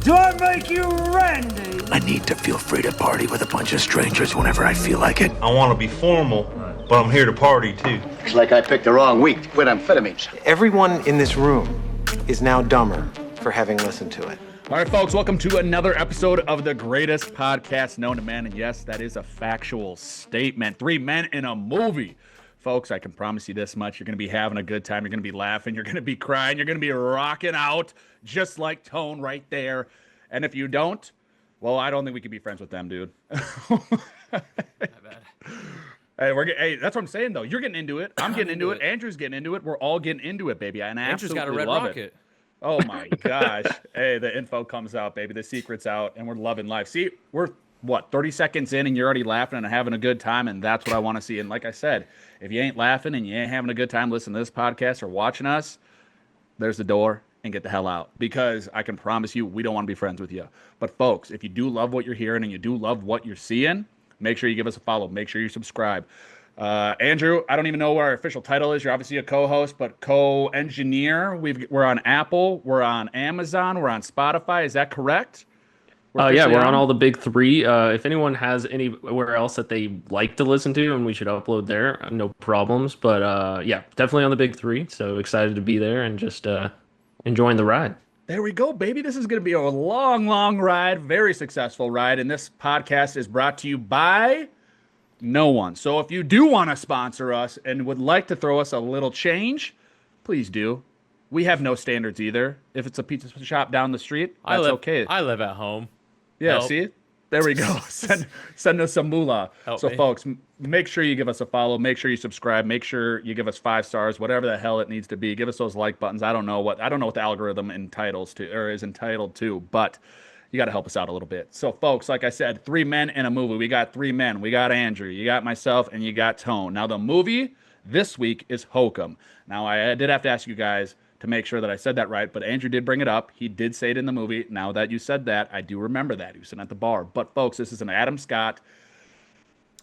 Do I make you Randy? I need to feel free to party with a bunch of strangers whenever I feel like it. I want to be formal, but I'm here to party too. It's like I picked the wrong week to quit amphetamines. Everyone in this room is now dumber for having listened to it. All right, folks, welcome to another episode of the greatest podcast known to man. And yes, that is a factual statement. 3 men in a movie. Folks, I can promise you this much. You're going to be having a good time. You're going to be laughing. You're going to be crying. You're going to be rocking out just like Tone right there. And if you don't, well, I don't think we can be friends with them, dude. My bad. Hey, that's what I'm saying, though. You're getting into it. I'm getting into it. Andrew's getting into it. We're all getting into it, baby. And I Andrew's got a absolutely red love rocket. it. Oh, my gosh. Hey, the info comes out, baby. The secret's out, and we're loving life. See, we're, 30 seconds in, and you're already laughing and having a good time, and that's what I want to see. And like I said, if you ain't laughing and you ain't having a good time listening to this podcast or watching us, there's the door, and get the hell out. Because I can promise you, we don't want to be friends with you. But, folks, if you do love what you're hearing and you do love what you're seeing, make sure you give us a follow. Make sure you subscribe. Andrew, I don't even know what our official title is. You're obviously a co-host, but co-engineer. We're on Apple, we're on Amazon, we're on Spotify. Is that correct? We're on all the big three. If anyone has anywhere else that they like to listen to and we should upload there, no problems. But definitely on the big three. So excited to be there and just enjoying the ride. There we go, baby. This is going to be a long, long ride, very successful ride. And this podcast is brought to you by no one. So if you do want to sponsor us and would like to throw us a little change, please do. We have no standards either. If it's a pizza shop down the street, that's okay. I live at home. Yeah, Help. see? There we go. Send us some moolah. Help so, me. folks, make sure you give us a follow. Make sure you subscribe. Make sure you give us 5 stars, whatever the hell it needs to be. Give us those like buttons. I don't know what the algorithm is entitled to, but you got to help us out a little bit. So, folks, like I said, 3 men in a movie. We got 3 men. We got Andrew. You got myself, and you got Tone. Now, the movie this week is Hokum. Now, I did have to ask you guys to make sure that I said that right, but Andrew did bring it up. He did say it in the movie. Now that you said that, I do remember that. He was sitting at the bar. But, folks, this is an Adam Scott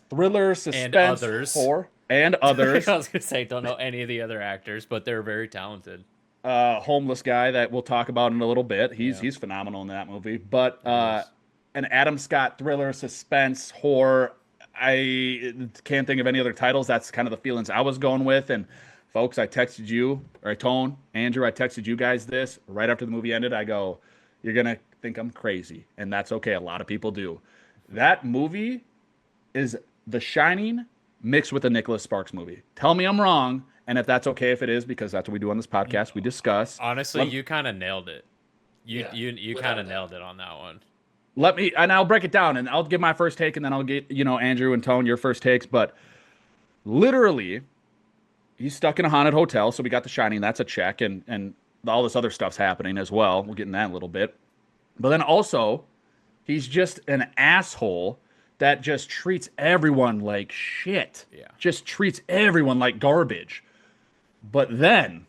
thriller, suspense, horror, and others. I was going to say, don't know any of the other actors, but they're very talented. Homeless guy that we'll talk about in a little bit. He's phenomenal in that movie. But an Adam Scott thriller, suspense, horror. I can't think of any other titles. That's kind of the feelings I was going with. And folks, I texted you, or Andrew, I texted you guys this right after the movie ended. I go, you're going to think I'm crazy. And that's okay. A lot of people do. That movie is The Shining mixed with a Nicholas Sparks movie. Tell me I'm wrong. And if that's okay, if it is, because that's what we do on this podcast, we discuss. Honestly, you kind of nailed it. You kind of nailed it on that one. And I'll break it down, and I'll give my first take, and then I'll get, Andrew and Tone, your first takes. But literally, he's stuck in a haunted hotel, so we got The Shining. That's a check, and all this other stuff's happening as well. We'll get in that in a little bit. But then also, he's just an asshole that just treats everyone like shit. Yeah. Just treats everyone like garbage. But then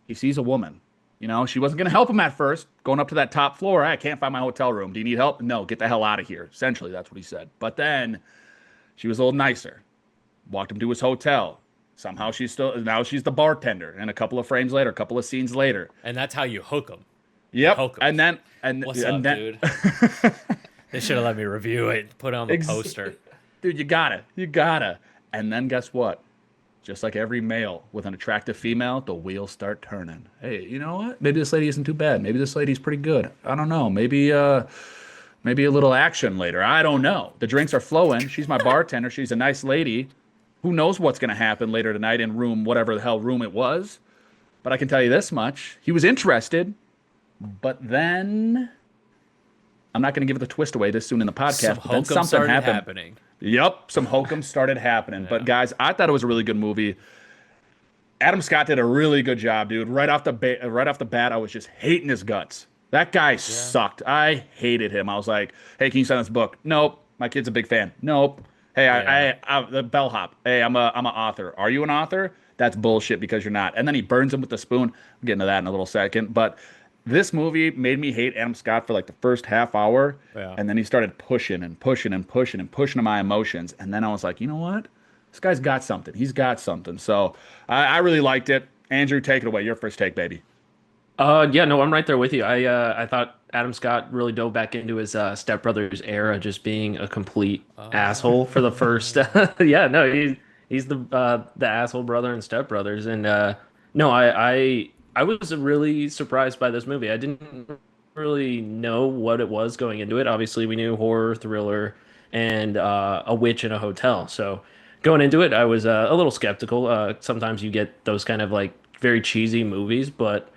he sees a woman. She wasn't going to help him at first, going up to that top floor. I can't find my hotel room. Do you need help? No, get the hell out of here. Essentially, that's what he said. But then she was a little nicer. Walked him to his hotel. Somehow now she's the bartender. And a couple of frames later, a couple of scenes later. And that's how you hook them. Yep. Hook 'em. What's up, dude? They should have let me review it, put it on the poster. Dude, you gotta. And then guess what? Just like every male with an attractive female, the wheels start turning. Hey, you know what? Maybe this lady isn't too bad. Maybe this lady's pretty good. I don't know. Maybe a little action later. I don't know. The drinks are flowing. She's my bartender. She's a nice lady. Who knows what's going to happen later tonight in whatever the hell room it was. But I can tell you this much. He was interested, but then I'm not going to give the twist away this soon in the podcast. But then something happened. Yep, some hokum started happening. Yeah. But guys, I thought it was a really good movie. Adam Scott did a really good job, dude. Right off the bat, I was just hating his guts. That guy sucked. I hated him. I was like, "Hey, can you sign this book?" Nope. My kid's a big fan. Nope. Hey, I the bellhop. Hey, I'm an author. Are you an author? That's bullshit because you're not. And then he burns him with the spoon. I'll get into that in a little second. But this movie made me hate Adam Scott for like the first half hour. Yeah. And then he started pushing my emotions. And then I was like, you know what? This guy's got something. He's got something. So I really liked it. Andrew, take it away. Your first take, baby. I'm right there with you. I thought Adam Scott really dove back into his Step Brothers era, just being a complete asshole for the first. Yeah, no, he's the asshole brother in Step Brothers, and no, I was really surprised by this movie. I didn't really know what it was going into it. Obviously, we knew horror, thriller, and a witch in a hotel. So going into it, I was a little skeptical. Sometimes you get those kind of like very cheesy movies, but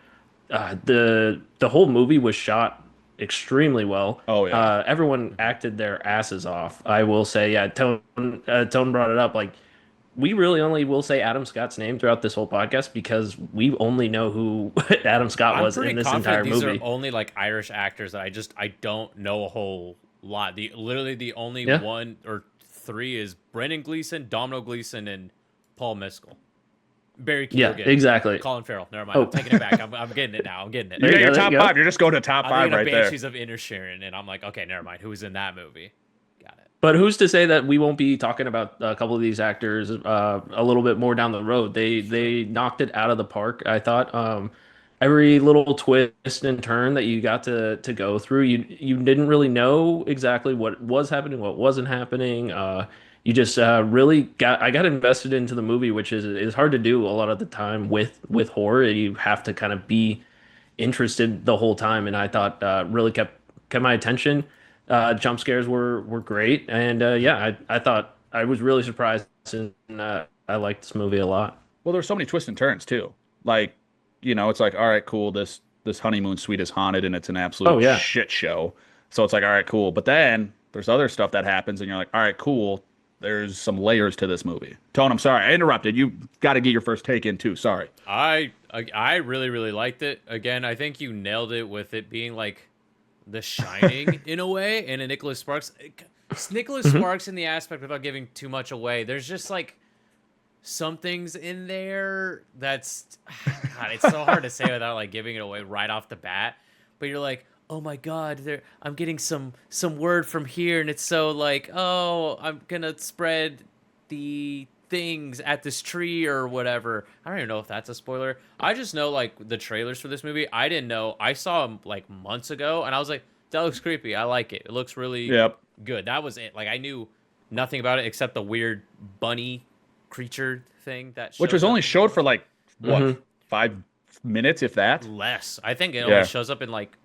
the whole movie was shot extremely well. Oh, yeah. Everyone acted their asses off. I will say, yeah. Tone brought it up. Like, we really only will say Adam Scott's name throughout this whole podcast because we only know who Adam Scott was in this entire these movie. are only like Irish actors that I don't know a whole lot. The only one or three is Brendan Gleeson, Domino Gleeson, and Paul Mescal. Barry Keoghan. Yeah, exactly. Colin Farrell. Never mind. I'm taking it back. I'm getting it now. I'm getting it. You got your top there you go. 5. You're just going to top 5 right there. Banshees of Inisherin, and I'm like, okay, never mind. Who was in that movie? Got it. But who's to say that we won't be talking about a couple of these actors a little bit more down the road? They knocked it out of the park. I thought every little twist and turn that you got to go through, you didn't really know exactly what was happening, what wasn't happening. You just really got invested into the movie, which is hard to do a lot of the time with horror. You have to kind of be interested the whole time, and I thought really kept my attention. Jump scares were great, and yeah, I thought I was really surprised, and I liked this movie a lot. Well, there's so many twists and turns too. Like, it's like, all right, cool. This honeymoon suite is haunted, and it's an absolute shit show. So it's like, all right, cool. But then there's other stuff that happens, and you're like, all right, cool. There's some layers to this movie. Tone, I'm sorry, I interrupted. You got to get your first take in too. Sorry. I really, really liked it. Again, I think you nailed it with it being like The Shining in a way, and a Nicholas Sparks. Nicholas Sparks in the aspect, without giving too much away, there's just like some things in there that's, God, it's so hard to say without like giving it away right off the bat. But you're like, oh my God, I'm getting some word from here, and it's so like, oh, I'm gonna spread the things at this tree or whatever. I don't even know if that's a spoiler. I just know like the trailers for this movie. I didn't know. I saw them like months ago, and I was like, that looks creepy. I like it. It looks really good. That was it. Like, I knew nothing about it except the weird bunny creature thing which was only showed for like what 5 minutes, if that. Less. I think it only shows up in like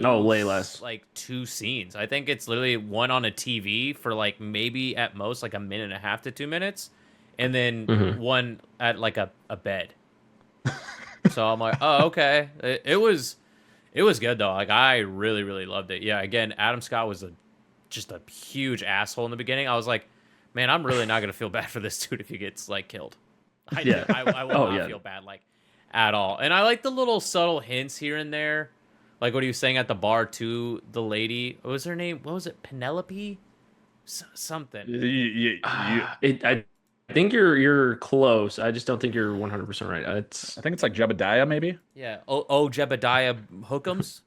way less. Like 2 scenes. I think it's literally one on a TV for like maybe at most like a minute and a half to 2 minutes, and then one at like a bed. So I'm like, oh, okay. It was good though. Like, I really, really loved it. Yeah, again, Adam Scott was just a huge asshole in the beginning. I was like, man, I'm really not gonna feel bad for this dude if he gets like killed. I will not feel bad like at all. And I like the little subtle hints here and there, like what he was saying at the bar to the lady. What was her name? What was it? Penelope? Something. I think you're close. I just don't think you're 100% right. I think it's like Jebediah, maybe. Yeah. Oh, Jebediah Hookums.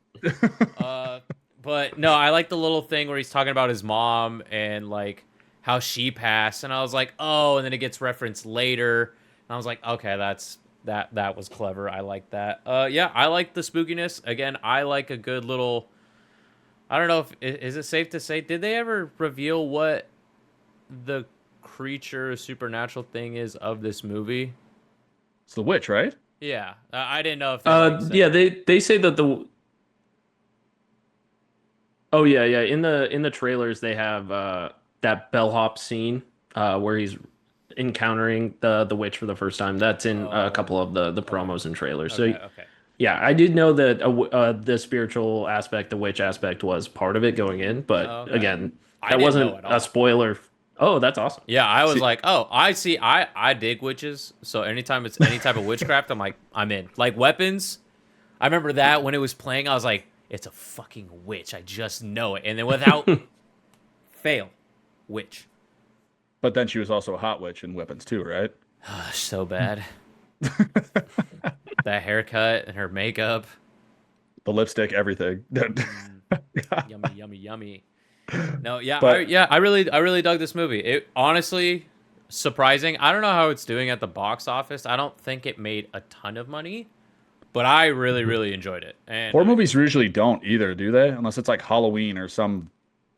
But no, I like the little thing where he's talking about his mom and like how she passed, and I was like, oh, and then it gets referenced later, and I was like, okay, that was clever. I like that. Yeah, I like the spookiness. Again, I like a good little. I don't know if is it safe to say, did they ever reveal what the creature supernatural thing is of this movie? It's the witch, right? Yeah, I didn't know if. Yeah, they say that the. Oh yeah. In the trailers, they have that bellhop scene where he's encountering the witch for the first time. That's in a couple of the promos and trailers. Okay, so yeah, I did know that the spiritual aspect, the witch aspect, was part of it going in. But again, that wasn't a spoiler. Oh, that's awesome. Yeah, I was like, oh, I see. I dig witches. So anytime it's any type of witchcraft, I'm like, I'm in. Like weapons, I remember that when it was playing, I was like, it's a fucking witch. I just know it. And then without fail, witch. But then she was also a hot witch in weapons too, right? So bad. That haircut and her makeup. The lipstick, everything. Yummy. No, yeah, I really dug this movie. It honestly surprising. I don't know how it's doing at the box office. I don't think it made a ton of money, But I really, really enjoyed it. And Horror movies usually don't either, do they? Unless it's like Halloween or some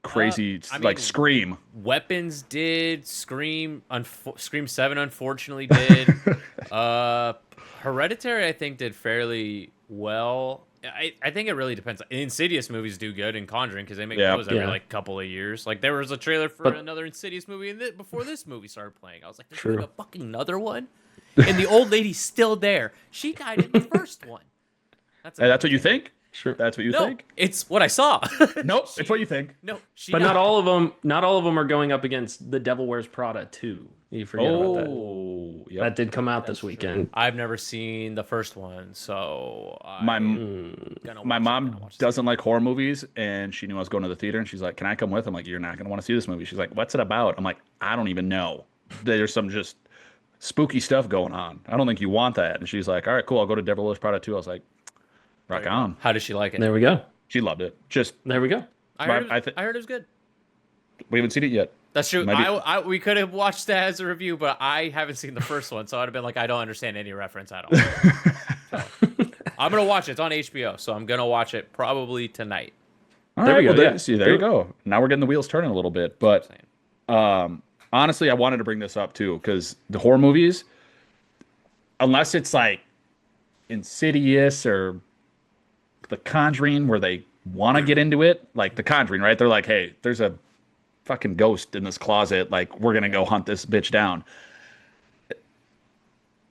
crazy like Scream. Weapons did. Scream 7 unfortunately did. Hereditary I think did fairly well. I think it really depends. Insidious movies do good, and Conjuring, because they make those every like couple of years. Like there was a trailer for another Insidious movie, and before this movie started playing, I was like, "There's a fucking another one," and the old lady's still there. She died in the first one. That's what you think? Sure, that's what you think. It's what I saw. Nope, it's what you think. No, but not all of them. Not all of them are going up against The Devil Wears Prada 2. You forget about that. Yep. That did come out this weekend. I've never seen the first one, so my mom doesn't like horror movies, and she knew I was going to the theater, and she's like, "Can I come with?" I'm like, "You're not gonna want to see this movie." She's like, "What's it about?" I'm like, "I don't even know. There's some just spooky stuff going on. I don't think you want that." And she's like, "All right, cool. I'll go to Devil Wears Prada 2." I was like, "Rock on." How did she like it? There we go. She loved it. Just there we go. I heard it was good. We haven't seen it yet. That's true. We could have watched that as a review, but I haven't seen the first one, so I'd have been like, I don't understand any reference at all. So, I'm gonna watch it. It's on HBO, so I'm gonna watch it probably tonight. All right, well, there you go. Now we're getting the wheels turning a little bit, but honestly, I wanted to bring this up too, because the horror movies, unless it's like Insidious or The Conjuring, where they want to get into it, like The Conjuring, right? They're like, "Hey, there's a fucking ghost in this closet. Like, we're gonna go hunt this bitch down."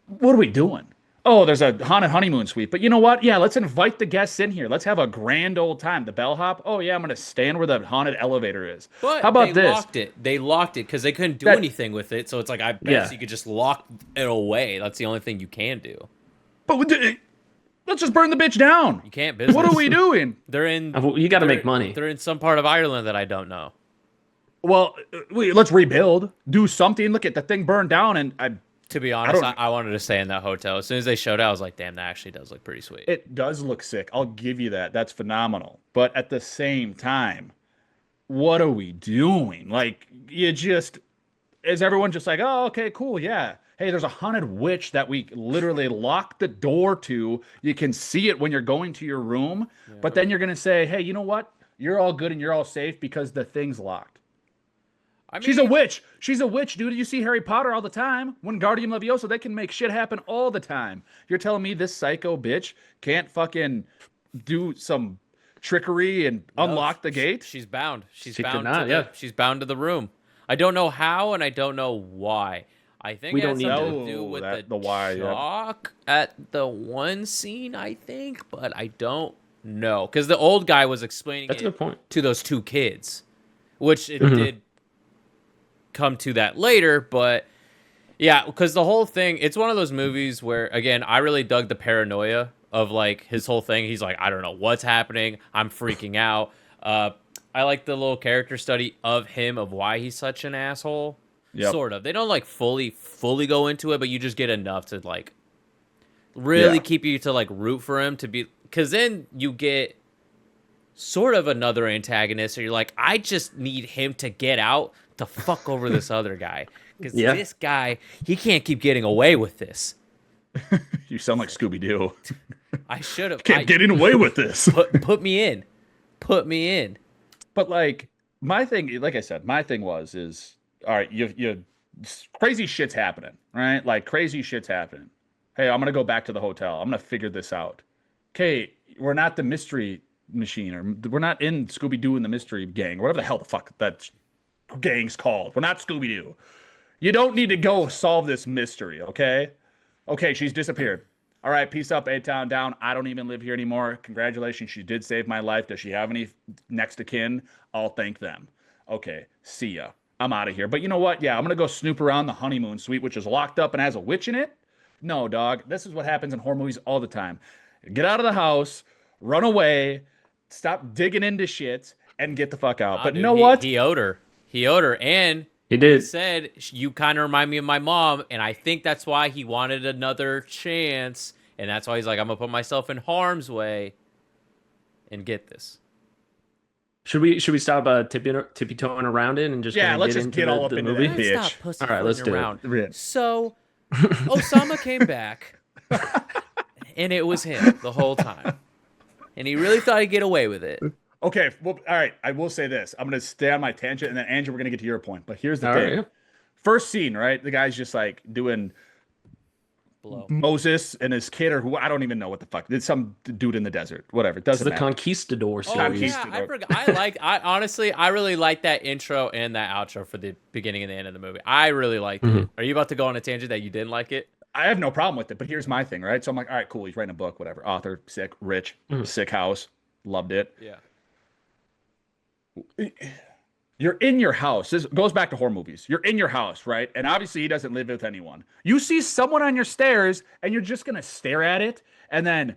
What are we doing? Oh, there's a haunted honeymoon suite. But you know what? Yeah, let's invite the guests in here. Let's have a grand old time. The bellhop. Oh yeah, I'm gonna stand where the haunted elevator is. But how about this? They locked it because they couldn't do anything with it. So it's like, I bet you could just lock it away. That's the only thing you can do. But let's just burn the bitch down. You can't business. What are we doing? They're in. You got to make money. They're in some part of Ireland that I don't know. Well, let's rebuild. Do something. Look at the thing burned down, and to be honest, I wanted to stay in that hotel. As soon as they showed it, I was like, damn, that actually does look pretty sweet. It does look sick. I'll give you that. That's phenomenal. But at the same time, what are we doing? Like, is everyone just like, "Oh, okay, cool, yeah. Hey, there's a haunted witch that we literally locked the door to. You can see it when you're going to your room." Yeah. But then you're going to say, "Hey, you know what? You're all good and you're all safe because the thing's locked." I mean, she's a witch. She's a witch, dude. You see Harry Potter all the time. Wingardium Leviosa, they can make shit happen all the time. You're telling me this psycho bitch can't fucking do some trickery and unlock the gate? She's bound. She's bound to the room. I don't know how, and I don't know why. I think it has something to do with the shock at the one scene, I think, but I don't know. Because the old guy was explaining to those two kids, which it did come to that later, but yeah, because the whole thing, it's one of those movies where, again, I really dug the paranoia of like his whole thing. He's like, I don't know what's happening. I'm freaking out. I like the little character study of him, of why he's such an asshole. Yep. Sort of. They don't like fully go into it, but you just get enough to like really keep you to like root for him to be, because then you get sort of another antagonist, or you're like, I just need him to get out to fuck over this other guy, because this guy, he can't keep getting away with this. You sound like Scooby-Doo. I should have kept getting away with this. Put me in. But like, my thing, like I said, my thing is all right, you crazy shit's happening, right? Like, crazy shit's happening. Hey, I'm gonna go back to the hotel. I'm gonna figure this out. Okay, we're not the mystery machine, or we're not in Scooby-Doo and the mystery gang, or whatever the hell the fuck that gang's called. We're not Scooby-Doo. You don't need to go solve this mystery, okay? Okay, she's disappeared. All right, peace up, A-Town down. I don't even live here anymore. Congratulations, she did save my life. Does she have any next of kin? I'll thank them. Okay, see ya. I'm out of here. But you know what? Yeah, I'm going to go snoop around the honeymoon suite, which is locked up and has a witch in it. No, dog. This is what happens in horror movies all the time. Get out of the house, run away, stop digging into shit, and get the fuck out. But you know what? He owed her. And he did. He said, you kind of remind me of my mom, and I think that's why he wanted another chance, and that's why he's like, I'm going to put myself in harm's way and get this. Should we stop tippy-toeing around it and just let's just get all up into movie? That bitch. All right, let's do it. So Osama came back, and and it was him the whole time, and he really thought he'd get away with it. Okay, well, all right. I will say this. I'm gonna stay on my tangent, and then Andrew, we're gonna get to your point. But here's the All thing. right. First scene, right? The guy's just like doing Blow. Moses and his kid, or who I don't even know what the fuck. It's some dude in the desert. Whatever. It doesn't The matter. Conquistador Oh series. yeah, I forgot. I honestly, I really like that intro and that outro for the beginning and the end of the movie. I really liked it. Are you about to go on a tangent that you didn't like it? I have no problem with it, but here's my thing, right? So I'm like, all right, cool. He's writing a book, whatever. Author, sick, rich, sick house, loved it. Yeah. You're in your house. This goes back to horror movies. You're in your house, right? And obviously he doesn't live with anyone. You see someone on your stairs and you're just gonna stare at it and then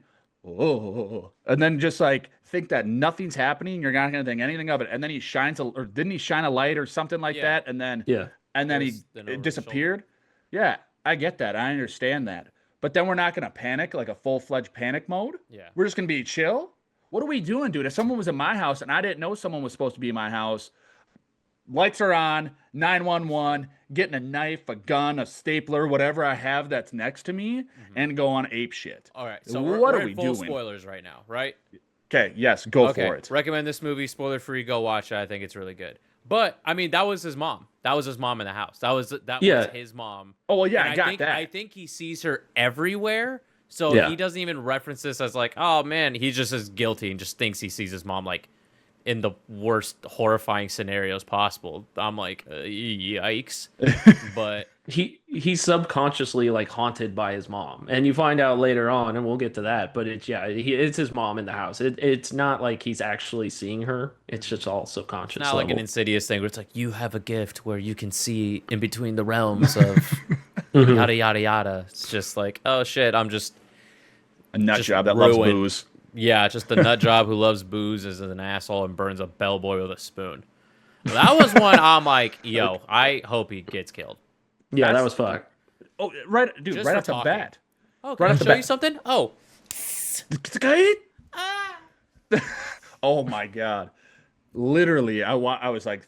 just like think that nothing's happening. You're not gonna think anything of it. And then he shines or didn't he shine a light or something like that? And then Yeah. and then Goes then over it his disappeared. Yeah, I get that. I understand that. But then we're not gonna panic like a full-fledged panic mode. Yeah. We're just gonna be chill. What are we doing, dude? If someone was in my house and I didn't know someone was supposed to be in my house, lights are on, 911, getting a knife, a gun, a stapler, whatever I have that's next to me, and go on ape shit. All right. So what we're are in we full doing? spoilers right now, right? Okay, yes, go Okay. for it. Recommend this movie, spoiler free. Go watch it. I think it's really good. But I mean, that was his mom. That was his mom in the house. That was his mom. Oh well, yeah, And I got think, that. I think he sees her everywhere. So Yeah. he doesn't even reference this as like, oh man, he's just as guilty and just thinks he sees his mom like in the worst horrifying scenarios possible. I'm like, yikes. But He's subconsciously like haunted by his mom, and you find out later on, and we'll get to that. But it's his mom in the house. It's not like he's actually seeing her. It's just all subconscious. it's not like an Insidious thing where it's like you have a gift where you can see in between the realms of yada yada yada. It's just like, oh shit, I'm just a nut just job that loves ruined. booze. Yeah, just the nut job who loves booze is an asshole and burns a bellboy with a spoon. Well, that was one I'm like, yo, I hope he gets killed. Yeah, that was fucked. Oh, right, dude, Just right for off the talking. bat. Oh, can Right I off the show you bat. something? Oh, Oh my god! Literally, I was like,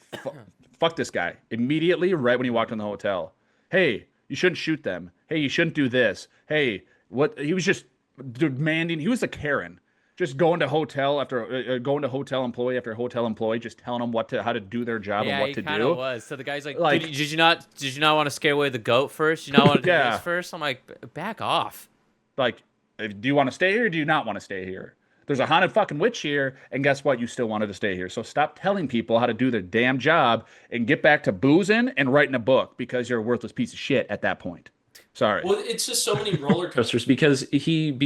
"Fuck this guy!" Immediately, right when he walked in the hotel. Hey, you shouldn't shoot them. Hey, you shouldn't do this. Hey, what? He was just demanding. He was a Karen, just going to hotel after going to hotel employee after hotel employee, just telling them how to do their job yeah, and what he to kind do. of was. So the guy's like, Like- did you not want to scare away the goat first? You not want to do Yeah. this first? I'm like, back off. Like, do you want to stay here or do you not want to stay here? There's a haunted fucking witch here, and guess what? You still wanted to stay here. So stop telling people how to do their damn job and get back to boozing and writing a book because you're a worthless piece of shit at that point. Sorry. Well, it's just so many roller coasters because he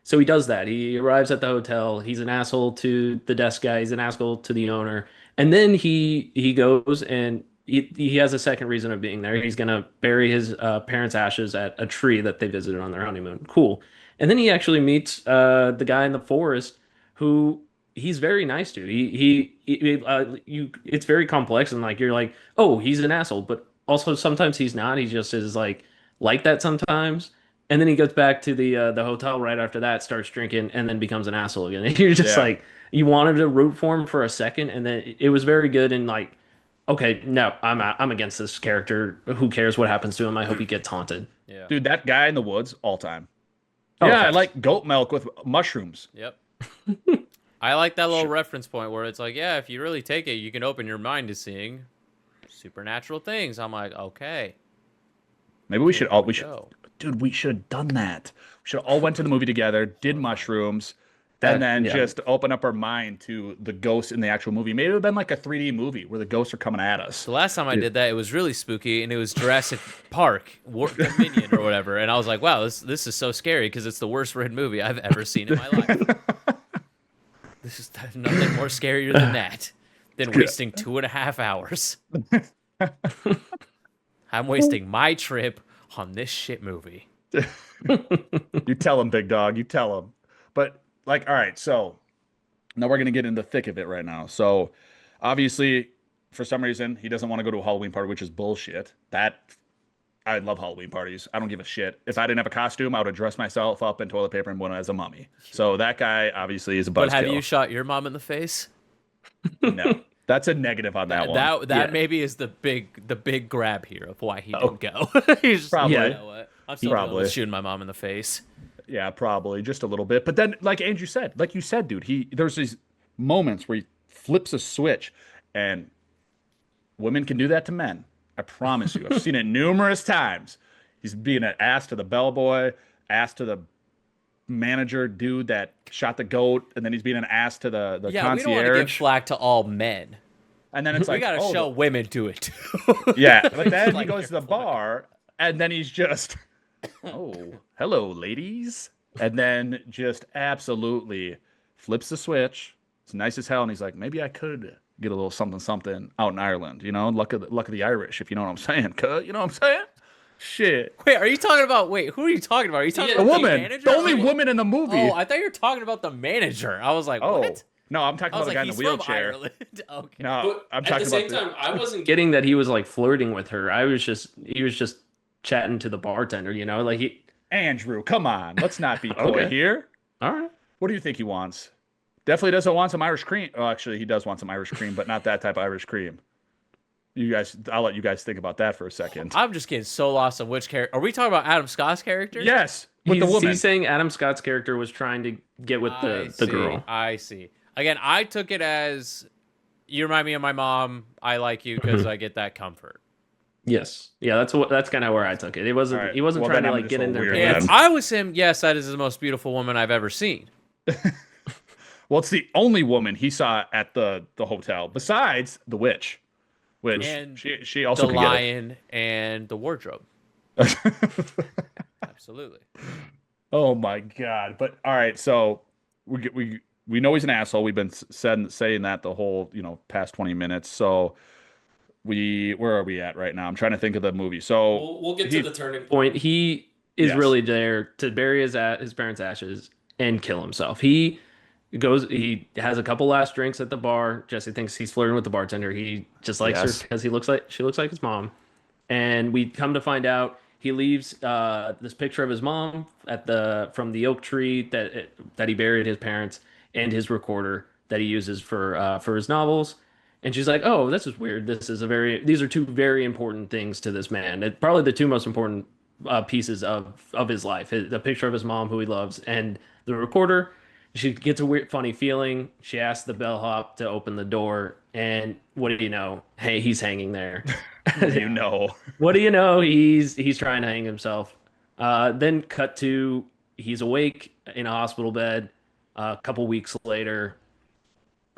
so he does that. He arrives at the hotel. He's an asshole to the desk guy. He's an asshole to the owner, and then he goes and he has a second reason of being there. He's gonna bury his parents' ashes at a tree that they visited on their honeymoon. Cool. And then he actually meets the guy in the forest who he's very nice to. It's very complex and like you're like, oh, he's an asshole, but also sometimes he's not. He just is like that sometimes. And then he goes back to the hotel right after that, starts drinking, and then becomes an asshole again. And you're just like, you wanted to root for him for a second, and then it was very good and like, okay, no, I'm against this character. Who cares what happens to him? I hope he gets haunted. Yeah. Dude, that guy in the woods, all time. Oh, Yeah, I thanks. like goat milk with mushrooms. Yep. I like that little reference point where it's like, yeah, if you really take it, you can open your mind to seeing supernatural things. I'm like, okay. Maybe we should go. dude, we should have done that. We should have all went to the movie together, did mushrooms, and then yeah. just open up our mind to the ghosts in the actual movie. Maybe it would have been like a 3D movie where the ghosts are coming at us. The last time I did that, it was really spooky, and it was Jurassic Park, Dominion or whatever. And I was like, wow, this is so scary because it's the worst red movie I've ever seen in my life. This is nothing more scarier than that, than wasting 2.5 hours. I'm wasting my trip on this shit movie. You tell him, big dog. You tell him. But like, all right, so now we're gonna get in the thick of it right now. So obviously, for some reason, he doesn't want to go to a Halloween party, which is bullshit. I love Halloween parties. I don't give a shit. If I didn't have a costume, I would have dressed myself up in toilet paper and went as a mummy. So that guy obviously is a buzzkill. But have you shot your mom in the face? No, that's a negative on that one. That maybe is the big grab here of why he didn't go. He's just Probably. like, you know what? I'm still Probably. dealing with shooting my mom in the face. Yeah, probably just a little bit. But then, like Andrew said, like you said, dude, there's these moments where he flips a switch, and women can do that to men. I promise you. I've seen it numerous times. He's being an ass to the bellboy, ass to the manager dude that shot the goat, and then he's being an ass to the Yeah, we don't want to give concierge. flack to all men. And then it's We like, gotta oh, show women do it too. yeah. But then he Like goes to the bar, and then he's just, oh, hello, ladies. And then just absolutely flips the switch. It's nice as hell. And he's like, maybe I could get a little something something out in Ireland. You know, luck of the Irish, if you know what I'm saying. You know what I'm saying? Shit. Wait, are you talking about? Wait, who are you talking about? Are you talking A about the woman. manager? The only Oh, woman in the movie. Oh, I thought you were talking about the manager. I was like, Oh. what? No, I'm talking I was about the like, guy in the he's from wheelchair. Ireland. Okay. No, But I'm at talking the same about time, I wasn't getting that he was like flirting with her. He was just chatting to the bartender, you know, like he. Andrew, come on. Let's not be coy Okay. here. All right. What do you think he wants? Definitely doesn't want some Irish cream. Oh, actually, he does want some Irish cream, but not that type of Irish cream. I'll let you guys think about that for a second. I'm just getting so lost on which character. Are we talking about Adam Scott's character? Yes, with the He's- woman. He's saying Adam Scott's character was trying to get with the girl. I see. Again, I took it as you remind me of my mom. I like you because I get that comfort. Yes. Yeah, that's kind of where I took it. It wasn't All right. he wasn't Well, trying then to I'm like just get a in there. weird And man. if I was him, yes, that is the most beautiful woman I've ever seen. Well, it's the only woman he saw at the hotel besides the witch, which And she also The could get it. lion and the wardrobe. Absolutely. Oh my god! But all right, so we know he's an asshole. We've been saying that the whole past 20 minutes. So where are we at right now? I'm trying to think of the movie. So We'll get to the turning point. He is Yes. really there to bury his parents' ashes and kill himself. He has a couple last drinks at the bar. Jesse thinks he's flirting with the bartender. He just likes Yes. her because she looks like his mom. And we come to find out he leaves this picture of his mom from the oak tree that he buried his parents, and his recorder that he uses for his novels. And she's like, "Oh, this is weird. These are two very important things to this man. Probably the two most important pieces of his life: the picture of his mom, who he loves, and the recorder." She gets a weird, funny feeling. She asks the bellhop to open the door, and what do you know? Hey, he's hanging there. you know, What do you know? He's trying to hang himself. Then cut to he's awake in a hospital bed a couple weeks later,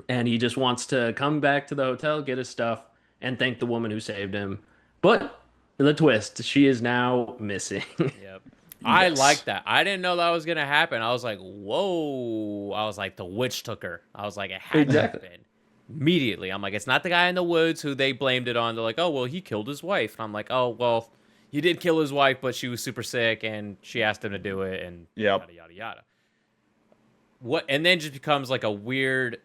and he just wants to come back to the hotel, get his stuff, and thank the woman who saved him. But the twist, she is now missing. Yep. I like that. I didn't know that was gonna happen. I was like, whoa. I was like, the witch took her. I was like, it had Exactly. to happen. Immediately. I'm like, it's not the guy in the woods who they blamed it on. They're like, oh, well, he killed his wife. And I'm like, oh, well, he did kill his wife, but she was super sick and she asked him to do it and Yep. yada yada yada. What and then just becomes like a weird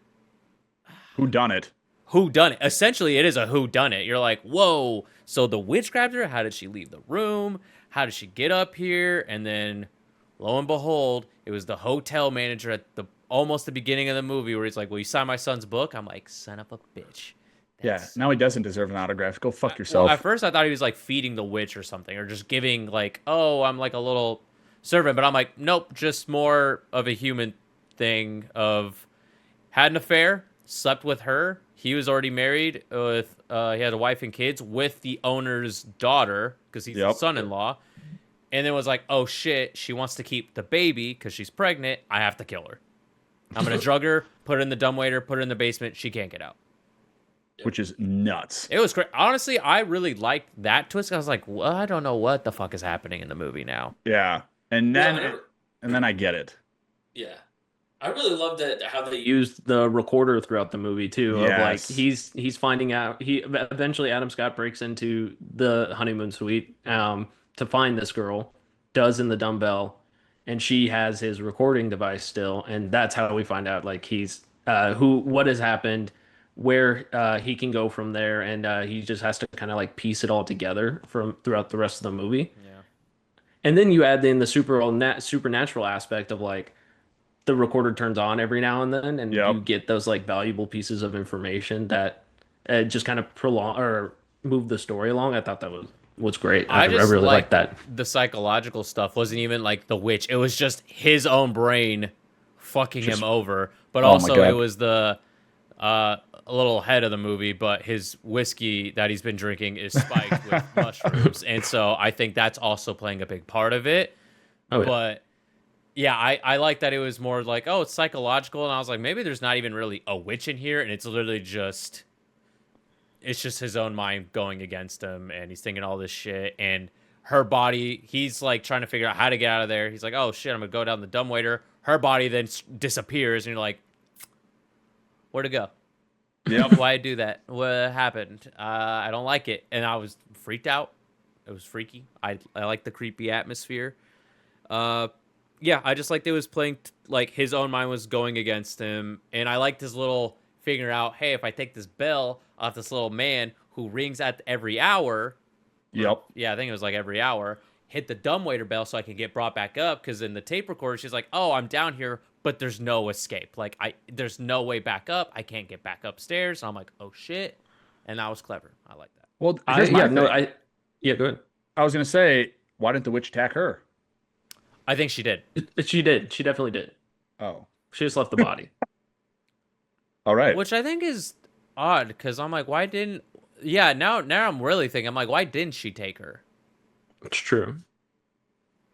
who done it? who done it. Essentially, it is a who done it. You're like, whoa. So the witch grabbed her. How did she leave the room? How did she get up here? And then, lo and behold, it was the hotel manager at almost the beginning of the movie where he's like, "Will you sign my son's book?" I'm like, "Son of a bitch." Yeah. Now he doesn't deserve an autograph. Go fuck yourself. Well, at first, I thought he was like feeding the witch or something, or just giving like, "Oh, I'm like a little servant," but I'm like, nope, just more of a human thing. Of had an affair, slept with her. He was already married with, he had a wife and kids with the owner's daughter because he's the son-in-law. And then was like, oh shit, she wants to keep the baby because she's pregnant. I have to kill her. I'm going to drug her, put her in the dumbwaiter, put her in the basement. She can't get out. Which is nuts. It was great. Honestly, I really liked that twist. I was like, well, I don't know what the fuck is happening in the movie now. Yeah. And then I get it. Yeah. I really loved how they used the recorder throughout the movie too. Of like he's finding out eventually Adam Scott breaks into the honeymoon suite to find this girl, does in the dumbbell, and she has his recording device still, and that's how we find out like he's what has happened, where he can go from there, and he just has to kind of like piece it all together from throughout the rest of the movie. Yeah. And then you add in the supernatural aspect of like the recorder turns on every now and then, and you get those like valuable pieces of information that just kind of prolong or move the story along. I thought that was was great. I I just really liked that. the psychological stuff wasn't even like the witch. It was just his own brain fucking him over. But Oh my also God. it was the a little ahead of the movie, but his whiskey that he's been drinking is spiked with mushrooms. And so I think that's also playing a big part of it. Oh, yeah. But yeah, I like that it was more like, oh, it's psychological. And I was like, maybe there's not even really a witch in here. And it's literally just, it's just his own mind going against him. And he's thinking all this shit. And her body, he's like trying to figure out how to get out of there. He's like, oh shit, I'm going to go down the dumbwaiter. Her body then disappears. And you're like, where'd it go? Yep. Why do that? What happened? I don't like it. And I was freaked out. It was freaky. I like the creepy atmosphere. Yeah, I just liked it was playing like his own mind was going against him, and I liked his little figuring out, hey, if I take this bell off this little man who rings at every hour, Yep. yeah, I think it was like every hour, hit the dumbwaiter bell so I can get brought back up, because in the tape recorder she's like, oh, I'm down here, but there's no escape. Like there's no way back up. I can't get back upstairs. And I'm like, oh shit, and that was clever. I like that. Well, here's my thing. go ahead. I was gonna say, why didn't the witch attack her? I think she did. She did. She definitely did. Oh, She just left the body. all right. Which I think is odd, because I'm like, why didn't? Yeah, now I'm really thinking. I'm like, why didn't she take her? It's true.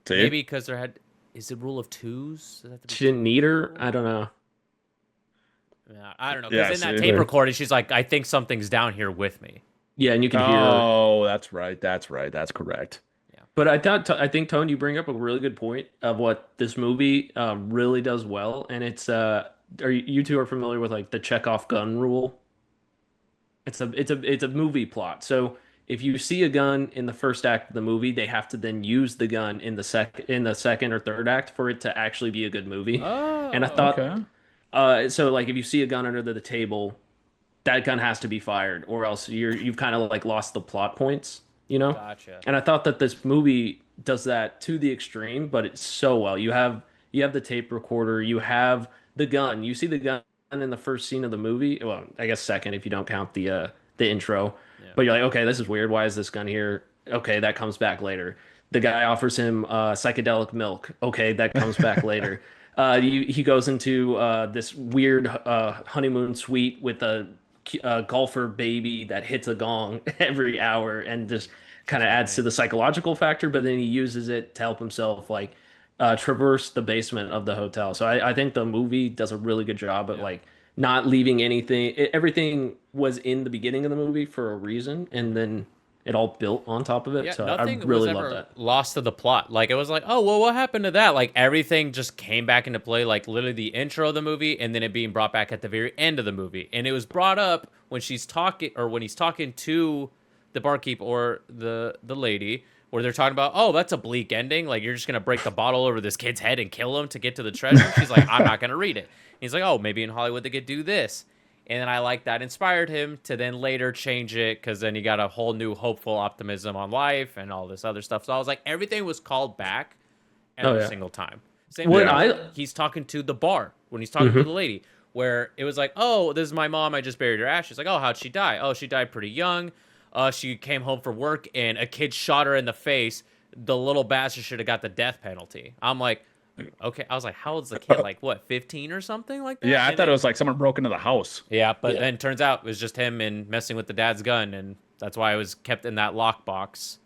See? Maybe because there had. Is it rule of twos? Does that have to be She didn't need her. I don't know. Yeah, I don't know. Yeah, Because in that see, tape there- recording, she's like, I think something's down here with me. Yeah, and you can hear. Oh, that's right. That's right. That's correct. But I think Tone, you bring up a really good point of what this movie really does well, and it's you two are familiar with like the Chekhov gun rule? It's a movie plot. So if you see a gun in the first act of the movie, they have to then use the gun in the second or third act for it to actually be a good movie. Oh, And I thought, Okay. so like if you see a gun under the table, that gun has to be fired, or else you've kind of like lost the plot points, you know? Gotcha. And I thought that this movie does that to the extreme, but it's so well. You have the tape recorder, you have the gun. You see the gun in the first scene of the movie. Well, I guess second if you don't count the intro. Yeah. But you're like, okay, this is weird. Why is this gun here? Okay, that comes back later. The guy offers him psychedelic milk. Okay, that comes back later. He goes into this weird honeymoon suite with a golfer baby that hits a gong every hour and just kind of adds to the psychological factor, but then he uses it to help himself like traverse the basement of the hotel. So I think the movie does a really good job at like not leaving anything. Everything was in the beginning of the movie for a reason, and then it all built on top of it. Yeah, So I nothing really was love ever that. lost to the plot. Like, it was like, oh, well, what happened to that? Like, everything just came back into play, like, literally the intro of the movie, and then it being brought back at the very end of the movie. And it was brought up when she's talking, or when he's talking to the barkeep or the lady, where they're talking about, oh, that's a bleak ending. Like, you're just going to break the bottle over this kid's head and kill him to get to the treasure? She's like, I'm not going to read it. And he's like, oh, maybe in Hollywood they could do this. And then I like that inspired him to then later change it, because then he got a whole new hopeful optimism on life and all this other stuff. So I was like, everything was called back every single time. Same When thing. He's talking to the bar when he's talking to the lady, where it was like, oh, this is my mom. I just buried her ashes. Like, oh, how'd she die? Oh, she died pretty young. She came home from work and a kid shot her in the face. The little bastard should have got the death penalty. I'm like, okay. I was like, how old's the kid? Like, what, 15 or something like that? Yeah, I And thought then- it was like someone broke into the house. yeah, but then turns out it was just him and messing with the dad's gun, and that's why it was kept in that lockbox. So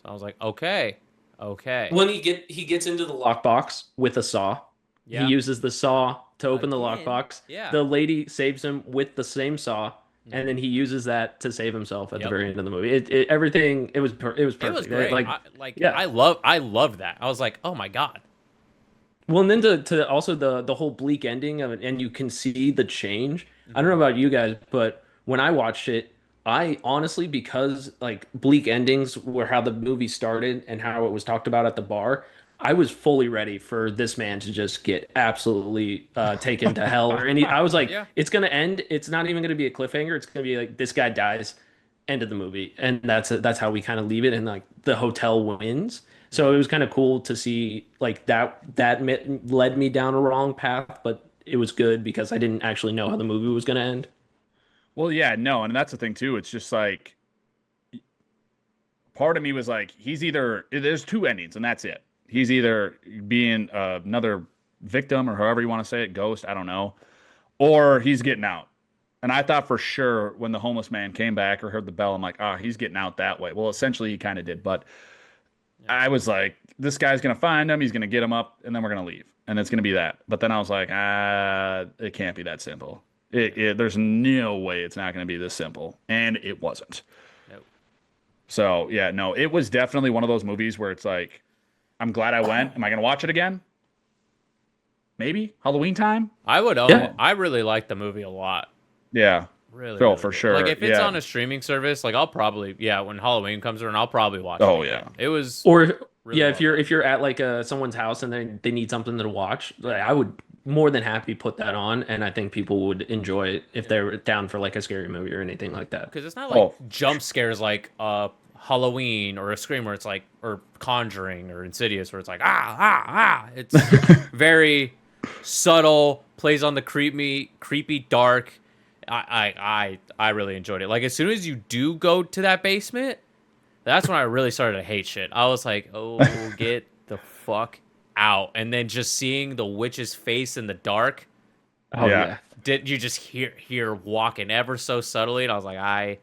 I was like, okay. When he gets into the lockbox with a saw. Yeah. He uses the saw to open the Again, lockbox. yeah. The lady saves him with the same saw, and then he uses that to save himself at the Yep. very end of the movie. Everything it was perfect. It was great. Like I loved that. I was like, oh my god. well, and then to also the whole bleak ending of it, and you can see the change. I don't know about you guys, but when I watched it, I honestly, because like bleak endings were how the movie started and how it was talked about at the bar, I was fully ready for this man to just get absolutely taken to hell. I was like, Yeah. it's gonna end. It's not even gonna be a cliffhanger. It's gonna be like this guy dies, end of the movie, and that's how we kind of leave it. And like the hotel wins. So it was kind of cool to see like that led me down a wrong path, but it was good because I didn't actually know how the movie was gonna end. Well, yeah, no, and that's the thing too. It's just like part of me was like, there's two endings and that's it. He's either being another victim or however you want to say it, ghost, I don't know, or he's getting out. And I thought for sure when the homeless man came back or heard the bell, I'm like, he's getting out that way. Well, essentially he kind of did, but I was like, this guy's going to find him. He's going to get him up and then we're going to leave. And it's going to be that. But then I was like, it can't be that simple. There's no way it's not going to be this simple. And it wasn't. Nope. So, yeah, no, it was definitely one of those movies where it's like, I'm glad I went. Am I going to watch it again? Maybe. Halloween time? I would own it. I really like the movie a lot. Yeah. Really? Oh, really for good. sure. Like, if it's yeah. on a streaming service, like, I'll probably, when Halloween comes around, I'll probably watch Oh, it. yeah. It was... Or, really if you're at, like, someone's house and they need something to watch, like, I would more than happy put that on, and I think people would enjoy it if they're down for, like, a scary movie or anything like that. Because it's not like jump scares like Halloween or a Scream where it's like, or Conjuring or Insidious where it's like, It's very subtle, plays on the creepy dark. I really enjoyed it. Like, as soon as you do go to that basement, that's when I really started to hate shit. I was like, oh, get the fuck out. And then just seeing the witch's face in the dark. Oh, yeah. Did you just hear walking ever so subtly? And I was like, I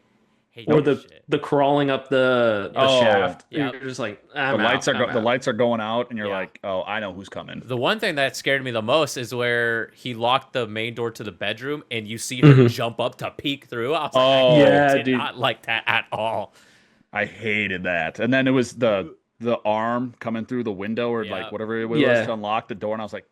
hate or this shit. the crawling up the shaft. Yep. You're just like, the lights are going out, and you're like, oh, I know who's coming. The one thing that scared me the most is where he locked the main door to the bedroom, and you see her jump up to peek through. I was like, I did not like that at all. I hated that. And then it was the arm coming through the window or like whatever it was to unlock the door, and I was like,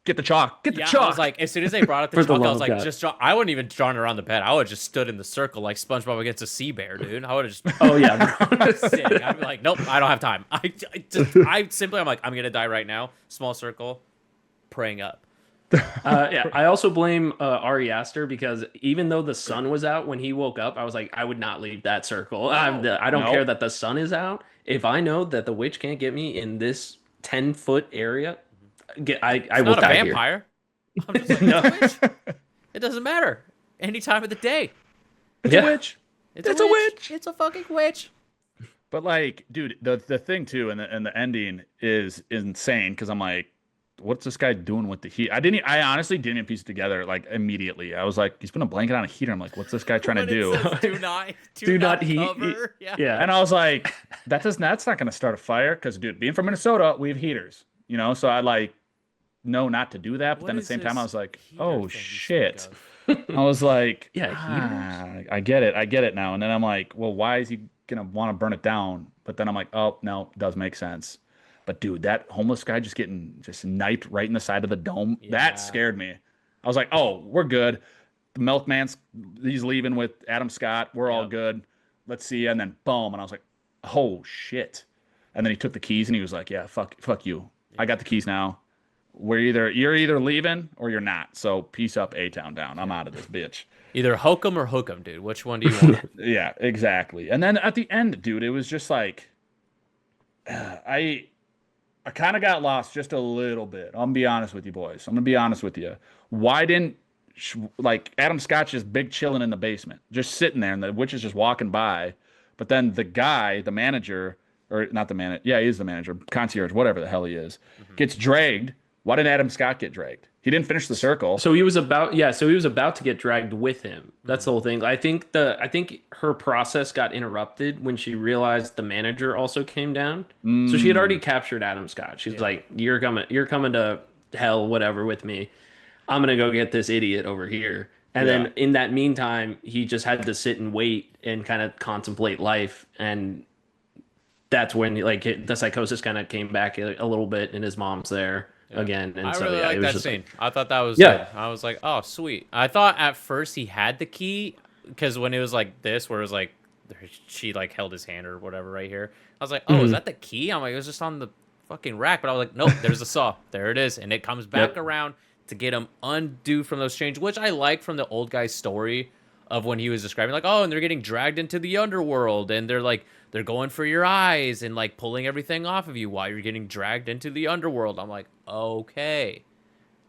get the chalk, get the chalk. I was like, as soon as they brought up the chalk, I was like, just draw. I wouldn't even drawn around the bed. I would have just stood in the circle like SpongeBob against a sea bear, dude. I would have just I'd be like, nope, I don't have time. I'm like, I'm gonna die right now. Small circle, praying up. I also blame Ari Aster because even though the sun was out when he woke up, I was like, I would not leave that circle. I don't care that the sun is out. If I know that the witch can't get me in this 10-foot area, I will die here. Vampire. I'm just like, no. It's a witch. It doesn't matter. Any time of the day. It's a witch. It's a witch. It's a fucking witch. But like, dude, the thing too, and the ending is insane because I'm like, what's this guy doing with the heat? I honestly didn't piece it together like immediately. I was like, he's putting a blanket on a heater. I'm like, what's this guy trying to do? Do not heat. Yeah. And I was like, that's not going to start a fire because, dude, being from Minnesota, we have heaters, you know. So I like know not to do that, but then at the same time, I was like, oh shit. I was like, I get it now. And then I'm like, well, why is he gonna want to burn it down? But then I'm like, oh no, it does make sense. But dude, that homeless guy just getting knifed right in the side of the dome, that scared me. I was like, oh, we're good. The milkman's he's leaving with Adam Scott. We're all good. Let's see. And then boom, and I was like, oh shit. And then he took the keys and he was like, yeah, fuck you. I got the keys now. You're either leaving or you're not. So peace up, A-Town down. I'm out of this bitch. Either Hokum or Hokum, dude. Which one do you want? Yeah, exactly. And then at the end, dude, it was just like I kind of got lost just a little bit. I'm gonna be honest with you, boys. I'm gonna be honest with you. Why didn't like Adam Scott just big chilling in the basement, just sitting there, and the witch is just walking by, but then the guy, the manager, or not the manager, yeah, he is the manager, concierge, whatever the hell he is, gets dragged. Why didn't Adam Scott get dragged? He didn't finish the circle. So he was about to get dragged with him. That's the whole thing. I think her process got interrupted when she realized the manager also came down. So she had already captured Adam Scott. She's like, you're coming to hell, whatever, with me. I'm gonna go get this idiot over here. And then in that meantime, he just had to sit and wait and kind of contemplate life. And that's when the psychosis kind of came back a little bit, and his mom's there. Again, and I so really like that scene. I thought that was good. I was like, oh sweet. I thought at first he had the key because when it was like this, where it was like she like held his hand or whatever right here, I was like, oh, is that the key? I'm like, it was just on the fucking rack, but I was like, nope, there's a saw. There it is, and it comes back around to get him undo from those chains, which I like from the old guy's story of when he was describing like, oh, and they're getting dragged into the underworld, and they're going for your eyes and like pulling everything off of you while you're getting dragged into the underworld. I'm like, okay,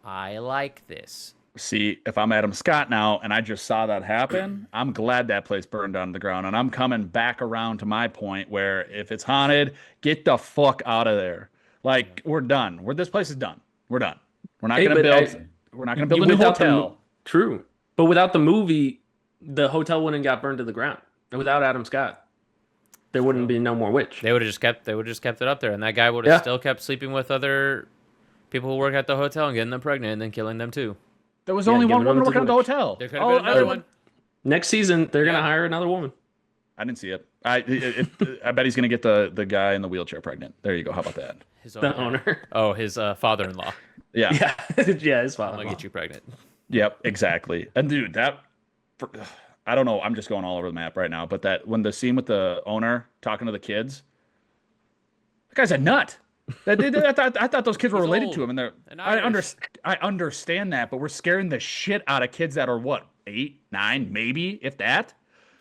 I like this. See, if I'm Adam Scott now and I just saw that happen, I'm glad that place burned down to the ground. And I'm coming back around to my point where if it's haunted, get the fuck out of there. Like, we're done. This place is done. We're done. We're not gonna build. We're not gonna build a new hotel. True, but without the movie, the hotel wouldn't got burned to the ground. And without Adam Scott, there wouldn't be no more witch. They would have just kept it up there, and that guy would have still kept sleeping with other people who work at the hotel and getting them pregnant and then killing them too. There was only one woman working at the hotel. There could have been another one. Next season, they're gonna hire another woman. I didn't see it. I bet he's gonna get the guy in the wheelchair pregnant. There you go. How about that? The owner. Oh, his father-in-law. Yeah. Yeah, his father. I'm gonna get you pregnant. Yep, exactly. And dude, I don't know. I'm just going all over the map right now. But that when the scene with the owner talking to the kids, that guy's a nut. I thought those kids were related to him, and I understand that, but we're scaring the shit out of kids that are what 8, 9, maybe if that.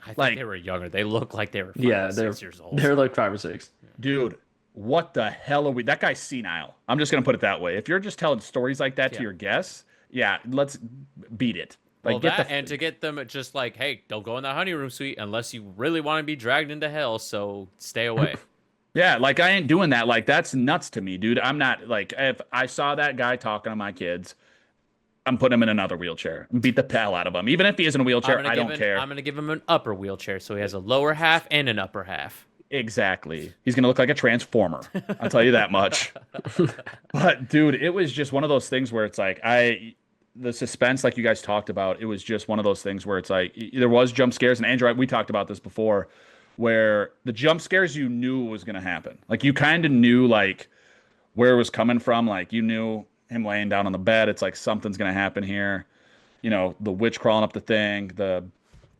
I think they were younger. They look like they were 5 or 6 years old. They're like 5 or 6. Dude, what the hell are we? That guy's senile. I'm just gonna put it that way. If you're just telling stories like that to your guests, yeah, let's beat it. Like, and to get them just like, hey, don't go in the honeyroom suite unless you really want to be dragged into hell. So stay away. Yeah, like I ain't doing that. Like that's nuts to me, dude. I'm not like if I saw that guy talking to my kids, I'm putting him in another wheelchair and beat the hell out of him. Even if he is in a wheelchair, I don't care. I'm gonna give him an upper wheelchair so he has a lower half and an upper half. Exactly. He's gonna look like a transformer. I'll tell you that much. But dude, it was just one of those things where it's like the suspense, like you guys talked about, it was just one of those things where it's like there was jump scares, and Andrew, we talked about this before, where the jump scares you knew was going to happen. Like you kind of knew like where it was coming from. Like you knew him laying down on the bed. It's like something's going to happen here. You know, the witch crawling up the thing, the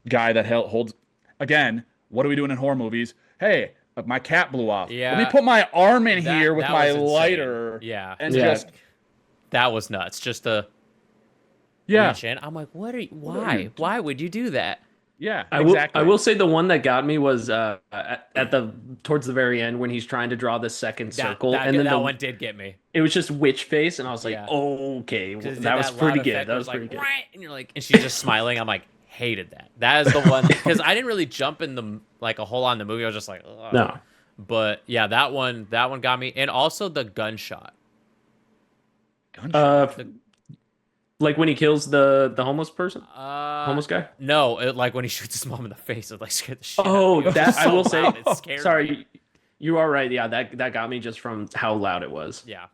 guy that holds. Again, what are we doing in horror movies? Hey, my cat blew off. Yeah. Let me put my arm in here with my lighter. Yeah. And just. That was nuts. Just a. Yeah. Reach in. I'm like, what are you, why? Why would you do that? Yeah, exactly. I will say the one that got me was towards the very end when he's trying to draw the second circle, and then that one did get me. It was just witch face, and I was like, okay, that was pretty good. That was pretty good. And you're like, and she's just smiling. I'm like, hated that. That is the one because I didn't really jump in the like a whole lot in the movie. I was just like, ugh. No. But yeah, that one got me, and also the gunshot. Like when he kills the homeless person, homeless guy. No, like when he shoots his mom in the face, it like scared the shit. Oh, out of me. that I will loud, say. it scared Sorry, me. you are right. Yeah, that got me just from how loud it was. Yeah,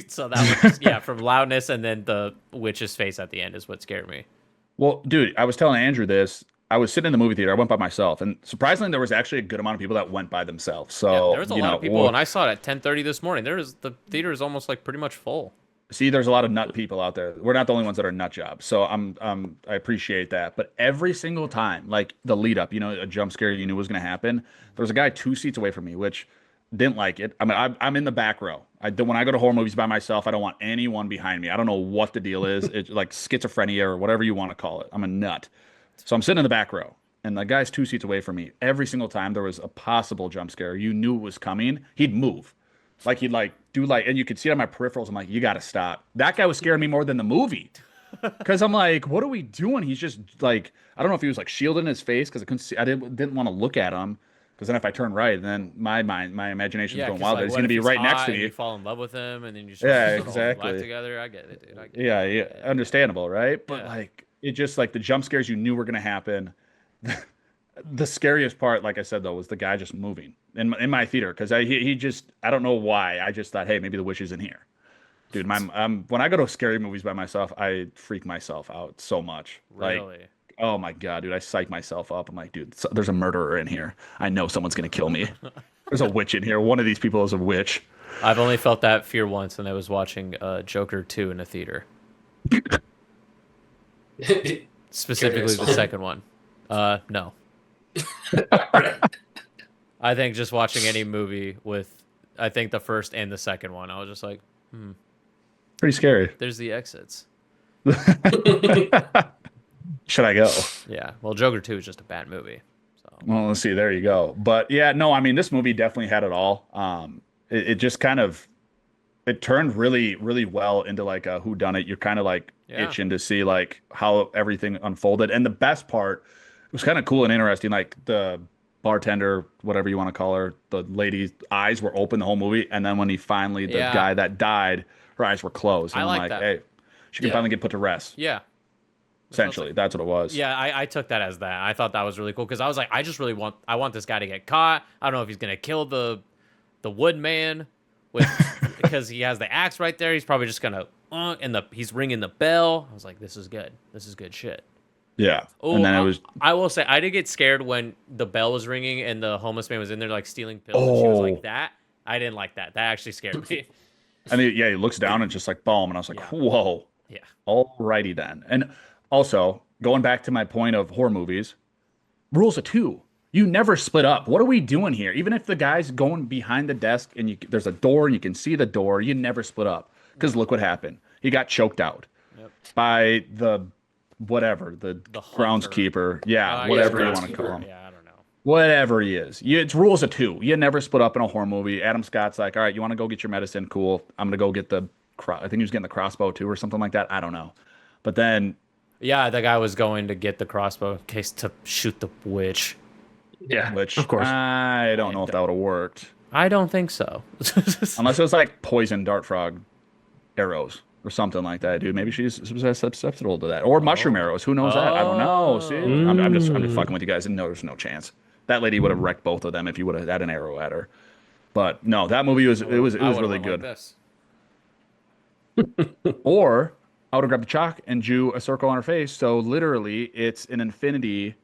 so that was just, from loudness, and then the witch's face at the end is what scared me. Well, dude, I was telling Andrew this. I was sitting in the movie theater. I went by myself, and surprisingly, there was actually a good amount of people that went by themselves. So there was a lot of people, and I saw it at 10:30 this morning. The theater is almost like pretty much full. See, there's a lot of nut people out there. We're not the only ones that are nut jobs. So I appreciate that. But every single time, like the lead up, a jump scare you knew was going to happen. There was a guy 2 seats away from me, which didn't like it. I mean, I'm in the back row. When I go to horror movies by myself, I don't want anyone behind me. I don't know what the deal is. It's like schizophrenia or whatever you want to call it. I'm a nut. So I'm sitting in the back row, and the guy's 2 seats away from me. Every single time there was a possible jump scare, you knew it was coming, he'd move. Like he'd and you could see it on my peripherals. I'm like, you got to stop. That guy was scaring me more than the movie. Because I'm like, what are we doing? He's just like, I don't know if he was like shielding his face because I couldn't see. I didn't want to look at him because then if I turn right, then my imagination is going wild. He's going to be right next to me. You fall in love with him, and then you just exactly life together. I get it, dude. Yeah, understandable, right? But like, it just like the jump scares you knew were going to happen. The scariest part, like I said, though, was the guy just moving in my theater because he just, I don't know why. I just thought, hey, maybe the witch is in here. Dude, when I go to scary movies by myself, I freak myself out so much. Really? Like, oh my God, dude, I psych myself up. I'm like, dude, there's a murderer in here. I know someone's going to kill me. There's a witch in here. One of these people is a witch. I've only felt that fear once when I was watching Joker 2 in a theater. Specifically the second one. No. I think just watching any movie with, I think the first and the second one, I was just like, Pretty scary. There's the exits. Should I go? Yeah. Well, Joker 2 is just a bad movie. So. Well, let's see. There you go. But yeah, no, I mean, this movie definitely had it all. It just kind of, it turned really, really well into like a whodunit. You're kind of like Yeah. itching to see like how everything unfolded. And the best part, it was kind of cool and interesting. Like the bartender, whatever you want to call her, the lady's eyes were open the whole movie, and then when he finally, the Yeah. guy that died, her eyes were closed. And I I'm like like, that. hey, she can Yeah. finally get put to rest. Yeah. Essentially, that's what it was. Yeah, I took that as that. I thought that was really cool because I was like, I want this guy to get caught. I don't know if he's gonna kill the woodman with because he has the axe right there. He's probably just gonna and he's ringing the bell. I was like, this is good. This is good shit. Yeah. Oh, And then it was, I will say, I did get scared when the bell was ringing and the homeless man was in there like stealing pills. And she was like that. I didn't like that. That actually scared me. and yeah, he looks down and just like boom, and I was like, whoa. Yeah. Alrighty then. And also, going back to my point of horror movies, rules of two. You never split up. What are we doing here? Even if the guy's going behind the desk and there's a door and you can see the door, you never split up. Because look what happened. He got choked out by the whatever, the hunter. groundskeeper. Yeah, I whatever you guess want to call him. Yeah, I don't know. Whatever he is. It's rules of two. You never split up in a horror movie. Adam Scott's like, all right, you want to go get your medicine? Cool. I'm going to go get I think he was getting the crossbow too or something like that. I don't know. But then Yeah, the guy was going to get the crossbow in case to shoot the witch. Yeah, which of course. I don't know if that would have worked. I don't think so. Unless it was like poison dart frog arrows or something like that, dude. Maybe she's susceptible to that. Or mushroom arrows. Who knows that? I don't know. See? I'm just fucking with you guys. And no, there's no chance. That lady would have wrecked both of them if you would have had an arrow at her. But no, that movie was really good. Or I would have grabbed a chalk and drew a circle on her face. So literally, it's an infinity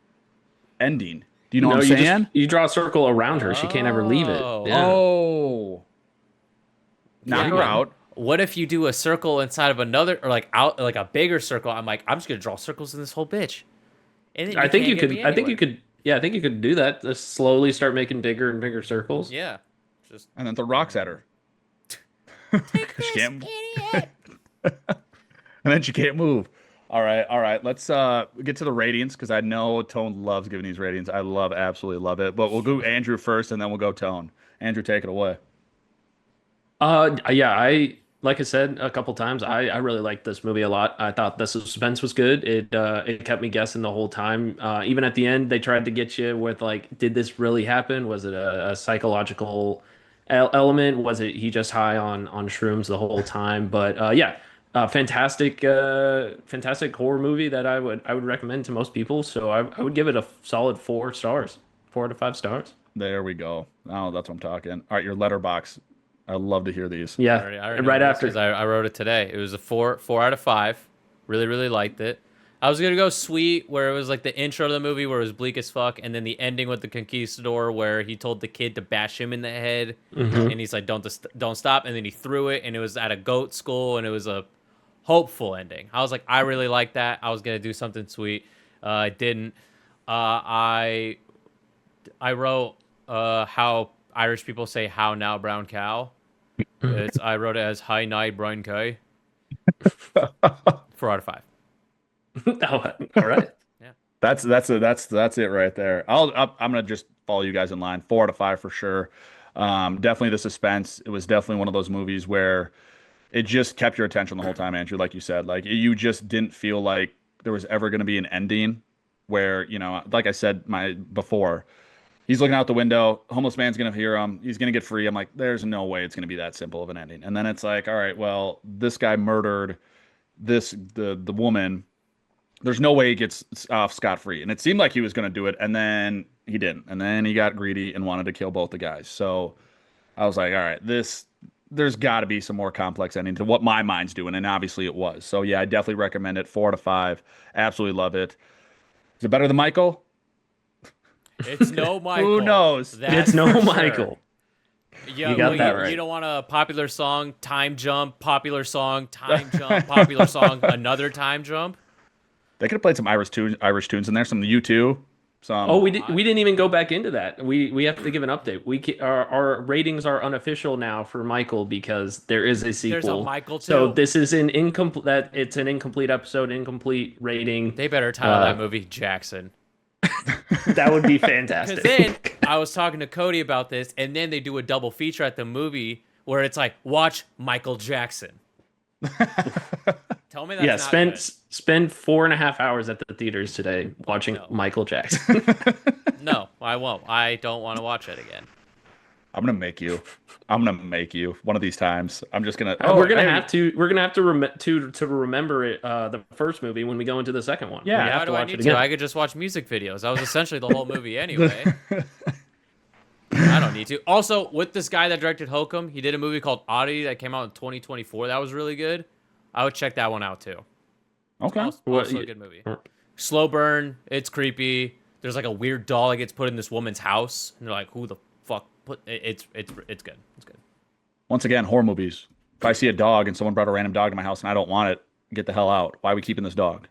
ending. Do you know what I'm saying? You draw a circle around her. She can't ever leave it. Yeah. Oh. Knock her out. What if you do a circle inside of another, or like out, like a bigger circle? I'm like, I'm just gonna draw circles in this whole bitch. And then I think can't you get could. me I think you anywhere. could. Yeah, I think you could do that. Just slowly start making bigger and bigger circles. Yeah. Just And then throw rocks at her. She can't. And then she can't move. All right. Let's get to the ratings because I know Tone loves giving these ratings. I absolutely love it. But we'll go Andrew first, and then we'll go Tone. Andrew, take it away. Yeah, like I said a couple times, I really liked this movie a lot. I thought the suspense was good. It kept me guessing the whole time. Even at the end, they tried to get you with like, did this really happen? Was it a psychological element? Was it he just high on shrooms the whole time? But yeah, fantastic horror movie that I would recommend to most people. So I would give it a solid 4 stars, 4 out of 5 stars. There we go. Oh, that's what I'm talking. All right, your letterbox. I love to hear these. Yeah, I already and right know this after 'cause I wrote it today. It was a 4 out of 5. Really liked it. I was gonna go sweet, where it was like the intro to the movie where it was bleak as fuck, and then the ending with the conquistador where he told the kid to bash him in the head, and he's like, don't stop, and then he threw it, and it was at a goat skull, and it was a hopeful ending. I was like, I really like that. I was gonna do something sweet. I didn't. I wrote how Irish people say "how now, brown cow." I wrote it as "hi night, brown cow." 4 out of 5. Oh, all right. That's it right there. I'm gonna just follow you guys in line. 4 out of 5 for sure. Definitely the suspense. It was definitely one of those movies where it just kept your attention the whole time, Andrew. Like you said, like you just didn't feel like there was ever going to be an ending where, like I said before, he's looking out the window, homeless man's going to hear him, he's going to get free. I'm like, there's no way it's going to be that simple of an ending. And then it's like, all right, well, this guy murdered the woman. There's no way he gets off scot-free. And it seemed like he was going to do it, and then he didn't. And then he got greedy and wanted to kill both the guys. So I was like, all right, there's got to be some more complex ending to what my mind's doing, and obviously it was. So yeah, I definitely recommend it. 4 out of 5. Absolutely love it. Is it better than Michael? It's no Michael. Who knows? It's no Michael. Yeah, You got that right. You don't want a popular song, time jump, popular song, time jump, popular song, another time jump. They could have played some Irish tunes in there, some U2. Some. Oh, we didn't even go back into that. We have to give an update. Our ratings are unofficial now for Michael because there is a sequel. There's a Michael too. So this is an incomplete. It's an incomplete episode, incomplete rating. They better title that movie Jackson. That would be Because fantastic. then I was talking to Cody about this, and then they do a double feature at the movie where it's like watch Michael Jackson. Tell me that's not spend good. spend 4.5 hours at the theaters today watching Michael Jackson. No, I won't. I don't want to watch it again. I'm gonna make you. One of these times. I'm just gonna. We're gonna have to remember it. The first movie when we go into the second one. Yeah. we Why have to do I watch need it to? again. I could just watch music videos. That was essentially the whole movie anyway. I don't need to. Also, with this guy that directed Hokum, he did a movie called Oddity that came out in 2024. That was really good. I would check that one out too. Okay. Also a good movie. Slow burn. It's creepy. There's like a weird doll that gets put in this woman's house, and they're like, "Who the fuck put?" It's good. It's good. Once again, horror movies. If I see a dog and someone brought a random dog to my house and I don't want it, get the hell out. Why are we keeping this dog?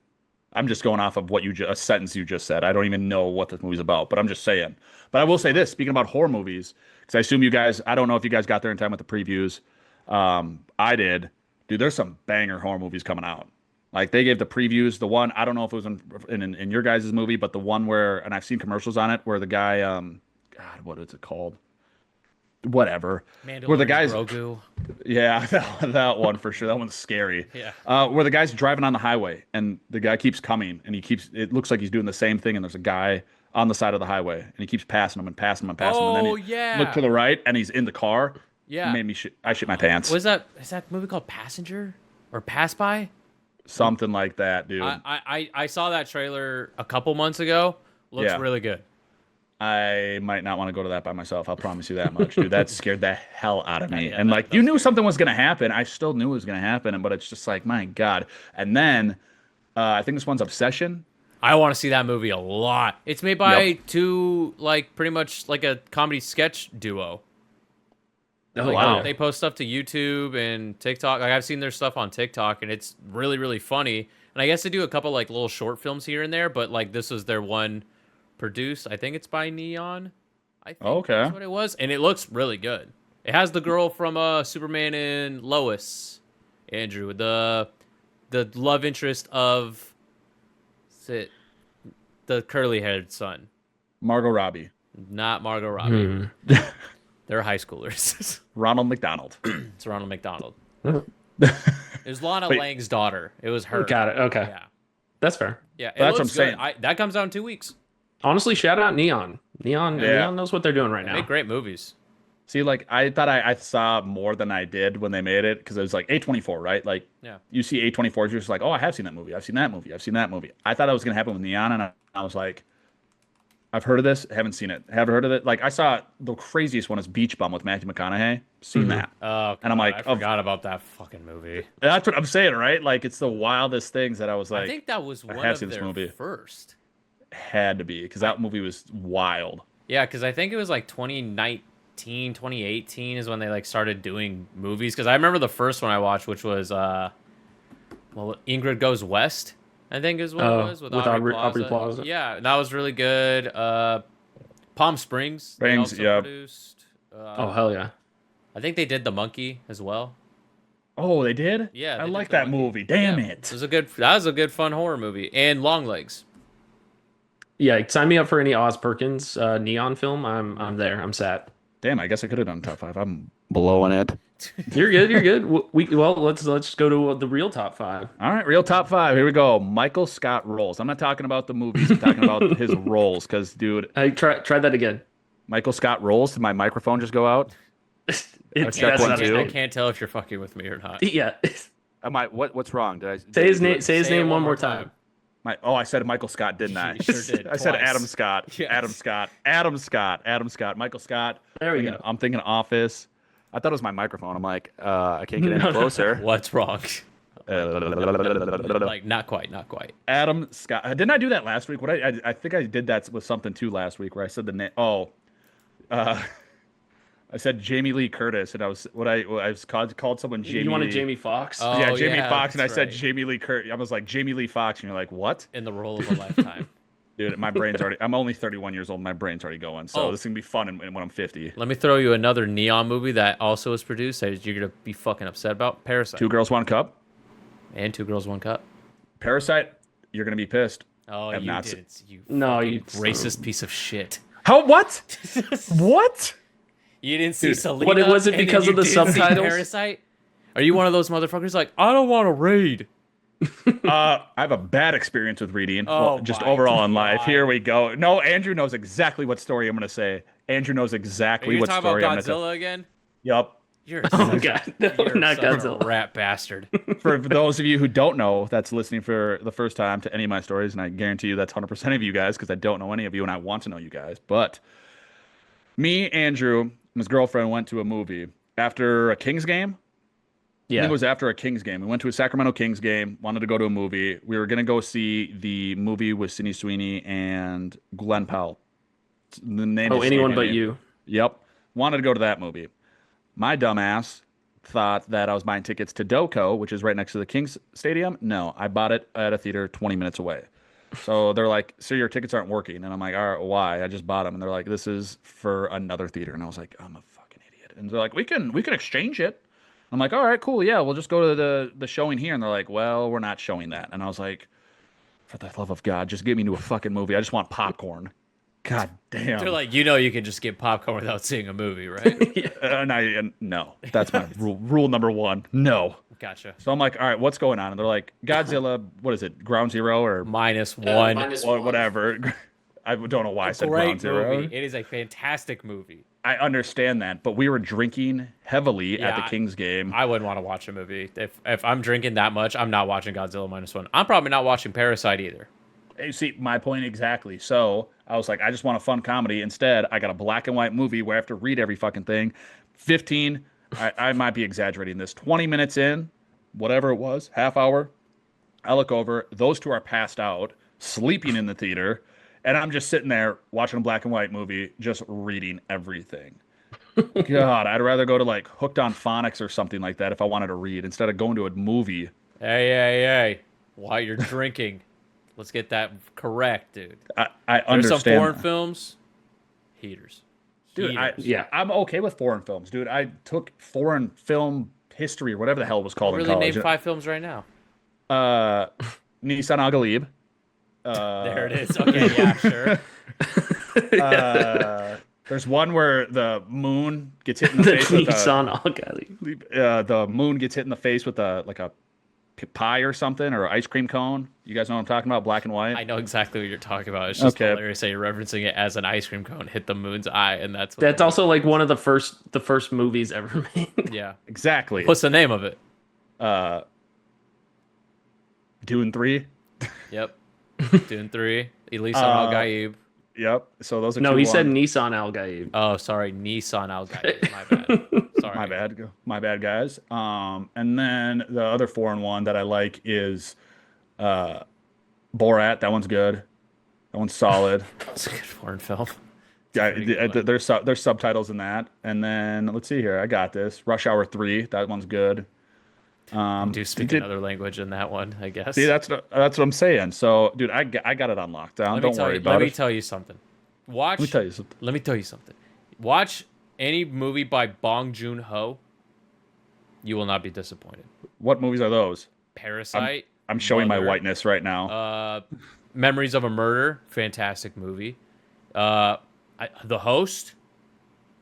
I'm just going off of what a sentence you just said. I don't even know what this movie's about, but I'm just saying. But I will say this, speaking about horror movies, because I assume you guys, I don't know if you guys got there in time with the previews. I did. Dude, there's some banger horror movies coming out. Like, they gave the previews. The one, I don't know if it was in your guys' movie, but the one where, and I've seen commercials on it, where the guy, God, what is it called? Whatever. Where the guy's Grogu. Yeah, that one for sure. That one's scary. Yeah. Where the guy's driving on the highway and the guy keeps coming and it looks like he's doing the same thing and there's a guy on the side of the highway and he keeps passing him and passing him and passing him. And then yeah. Look to the right and he's in the car. Yeah. It made me I shit my pants. Is that movie called Passenger or Pass By? Something like that, dude. I saw that trailer a couple months ago. Looks really good. I might not want to go to that by myself. I'll promise you that much, dude. That scared the hell out of me. Yeah, and like, you knew something was going to happen. I still knew it was going to happen, but it's just like, my God. And then I think this one's Obsession. I want to see that movie a lot. It's made by two, like, pretty much like a comedy sketch duo. Oh, wow. They post stuff to YouTube and TikTok. Like, I've seen their stuff on TikTok, and it's really, really funny. And I guess they do a couple like little short films here and there, but like this was their one produced. I think it's by Neon. I think that's what it was, and it looks really good. It has the girl from Superman and Lois, Andrew, the love interest of the curly-haired son. Margot Robbie. Not Margot Robbie. They're high schoolers. Ronald McDonald. It's Ronald McDonald. It was Lana Lang's daughter. It was her. Got it. Okay. Yeah. That's fair. Yeah. That's what I'm good. saying. That comes out in 2 weeks. Honestly, shout out Neon. Neon knows what they're doing right They now. make great movies. See, like, I thought I saw more than I did when they made it because it was like A24, right? Like, you see A24, you're just like, oh, I have seen that movie. I've seen that movie. I've seen that movie. I thought that was going to happen with Neon, and I was like, I've heard of this, haven't seen it. Haven't heard of it. Like, I saw the craziest one is Beach Bum with Matthew McConaughey. Seen that. Oh, and I'm like, I forgot about that fucking movie. That's what I'm saying, right? Like, it's the wildest things that I was like, I think that was one have of seen this their movie. first. Had to be, because that movie was wild. Yeah, because I think it was like 2019, 2018 is when they like started doing movies. Because I remember the first one I watched, which was Ingrid Goes West, I think is what it was with Aubrey Plaza. Yeah, that was really good. Palm Springs. They also produced. Oh hell yeah! I think they did The Monkey as well. Oh, they did? Yeah, I like that movie. Damn it! That was a good fun horror movie. And Longlegs. Yeah, sign me up for any Oz Perkins Neon film. I'm there. I'm sat. Damn, I guess I could have done top 5. I'm blowing it. You're good. You're good. Let's go to the real top 5. All right, real top 5. Here we go. Michael Scott roles. I'm not talking about the movies. I'm talking about his roles. Because, dude, Hey, try that again. Michael Scott roles. Did my microphone just go out? It's check one, too. I can't tell if you're fucking with me or not. Yeah. What's wrong? Did I say his name? Say his name one more time. I said Michael Scott, didn't I? You sure did. I said Twice. Adam Scott. Yes. Adam Scott. Michael Scott. There we go. I'm thinking Office. I thought it was my microphone. I'm like, I can't get any closer. What's wrong? Like, not quite. Adam Scott. Didn't I do that last week? I think I did that with something too last week where I said the name. I said Jamie Lee Curtis, and I was called someone Jamie. You wanted Lee. Jamie Foxx? Oh, Yeah, Jamie Foxx, and I that's said right. Jamie Lee Curtis. I was like Jamie Lee Foxx, and you're like, what? In the role of a lifetime. Dude, my brain's already. I'm only 31 years old. My brain's already going. So this is gonna be fun when I'm 50. Let me throw you another Neon movie that also was produced that you're gonna be fucking upset about. Parasite. 2 Girls, 1 Cup. And 2 Girls, 1 Cup. Parasite. You're gonna be pissed. Oh, I've you not didn't. You No, fucking you racist piece of shit. How? What? What? You didn't see Selena. what was it and then because you of the did see subtitles? Parasite? Are you one of those motherfuckers like, I don't want to read? I have a bad experience with reading. Oh Well, just my overall in life. God. Here we go. No, Andrew knows exactly what story I'm going to say. Andrew knows Are exactly you what talking story about I'm going to Godzilla again? Yup. You're Oh god, no, you're not such a Godzilla. rat bastard. For those of you who don't know, that's listening for the first time to any of my stories, and I guarantee you that's 100% of you guys because I don't know any of you and I want to know you guys. But me, Andrew, and his girlfriend went to a movie after a Kings game. I think Yeah. it was after a Kings game. We went to a Sacramento Kings game, wanted to go to a movie. We were going to go see the movie with Sydney Sweeney and Glenn Powell. The name Oh, is anyone escaping but me. you. Yep. Wanted to go to that movie. My dumbass thought that I was buying tickets to Doco, which is right next to the Kings Stadium. No, I bought it at a theater 20 minutes away. So they're like, "Sir, your tickets aren't working." And I'm like, "All right, why?" I just bought them. And they're like, "This is for another theater." And I was like, "I'm a fucking idiot." And they're like, "We can exchange it." I'm like, "All right, cool. Yeah, we'll just go to the showing here." And they're like, "Well, we're not showing that." And I was like, "For the love of God, just get me to a fucking movie. I just want popcorn." God damn. They're like, you can just get popcorn without seeing a movie, right? No, that's my rule number one. No. Gotcha. So I'm like, all right, what's going on? And they're like, Godzilla, what is it, Ground Zero or -1. or whatever. I don't know why I said Great Ground Zero. movie. It is a fantastic movie. I understand that, but we were drinking heavily at Yeah, the Kings game. I wouldn't want to watch a movie. If I'm drinking that much, I'm not watching Godzilla -1. I'm probably not watching Parasite either. You see, my point exactly. So I was like, I just want a fun comedy. Instead, I got a black and white movie where I have to read every fucking thing. 15, I might be exaggerating this. 20 minutes in, whatever it was, half hour, I look over. Those two are passed out, sleeping in the theater. And I'm just sitting there watching a black and white movie, just reading everything. God, I'd rather go to like Hooked on Phonics or something like that if I wanted to read instead of going to a movie. Hey. While you're drinking, let's get that correct, dude. I There's understand. some foreign that. films, heaters. Dude, Heaters. I'm okay with foreign films, dude. I took foreign film history or whatever the hell it was called in Really college. name 5 films right now. Nissan Al Ghalib. There it is. Okay, yeah, sure. There's one where the moon gets hit in the, The face with Nissan Algali. the moon gets hit in the face with a pie or something or an ice cream cone. You guys know what I'm talking about? Black and white. I know exactly what you're talking about. It's just Okay. hilarious that you're referencing it as an ice cream cone hit the moon's eye, and that's what That's also like one of the first movies ever made. yeah. Exactly. What's the name of it? Dune 3. Yep. Dune 3. Elisa Al Gaib. Yep. So those are No, two he said ones. Nissan Algaib. Oh, sorry, Nissan Al Gaib. My bad. Sorry. My bad, guys. And then the other foreign one that I like is Borat. That one's good. That one's solid. It's a good foreign film. Yeah, pretty good one. there's subtitles in that. And then let's see here. I got this. Rush Hour 3. That one's good. Do speak another language in that one, I guess. See, that's what I'm saying. So, dude, I got it on lockdown. Don't worry about Let me it. tell you something. Watch. Let me tell you something. Let me tell you something. Watch any movie by Bong Joon-ho. You will not be disappointed. What movies are those? Parasite. I'm showing my Mother, whiteness right now. Memories of a Murder. Fantastic movie. The Host.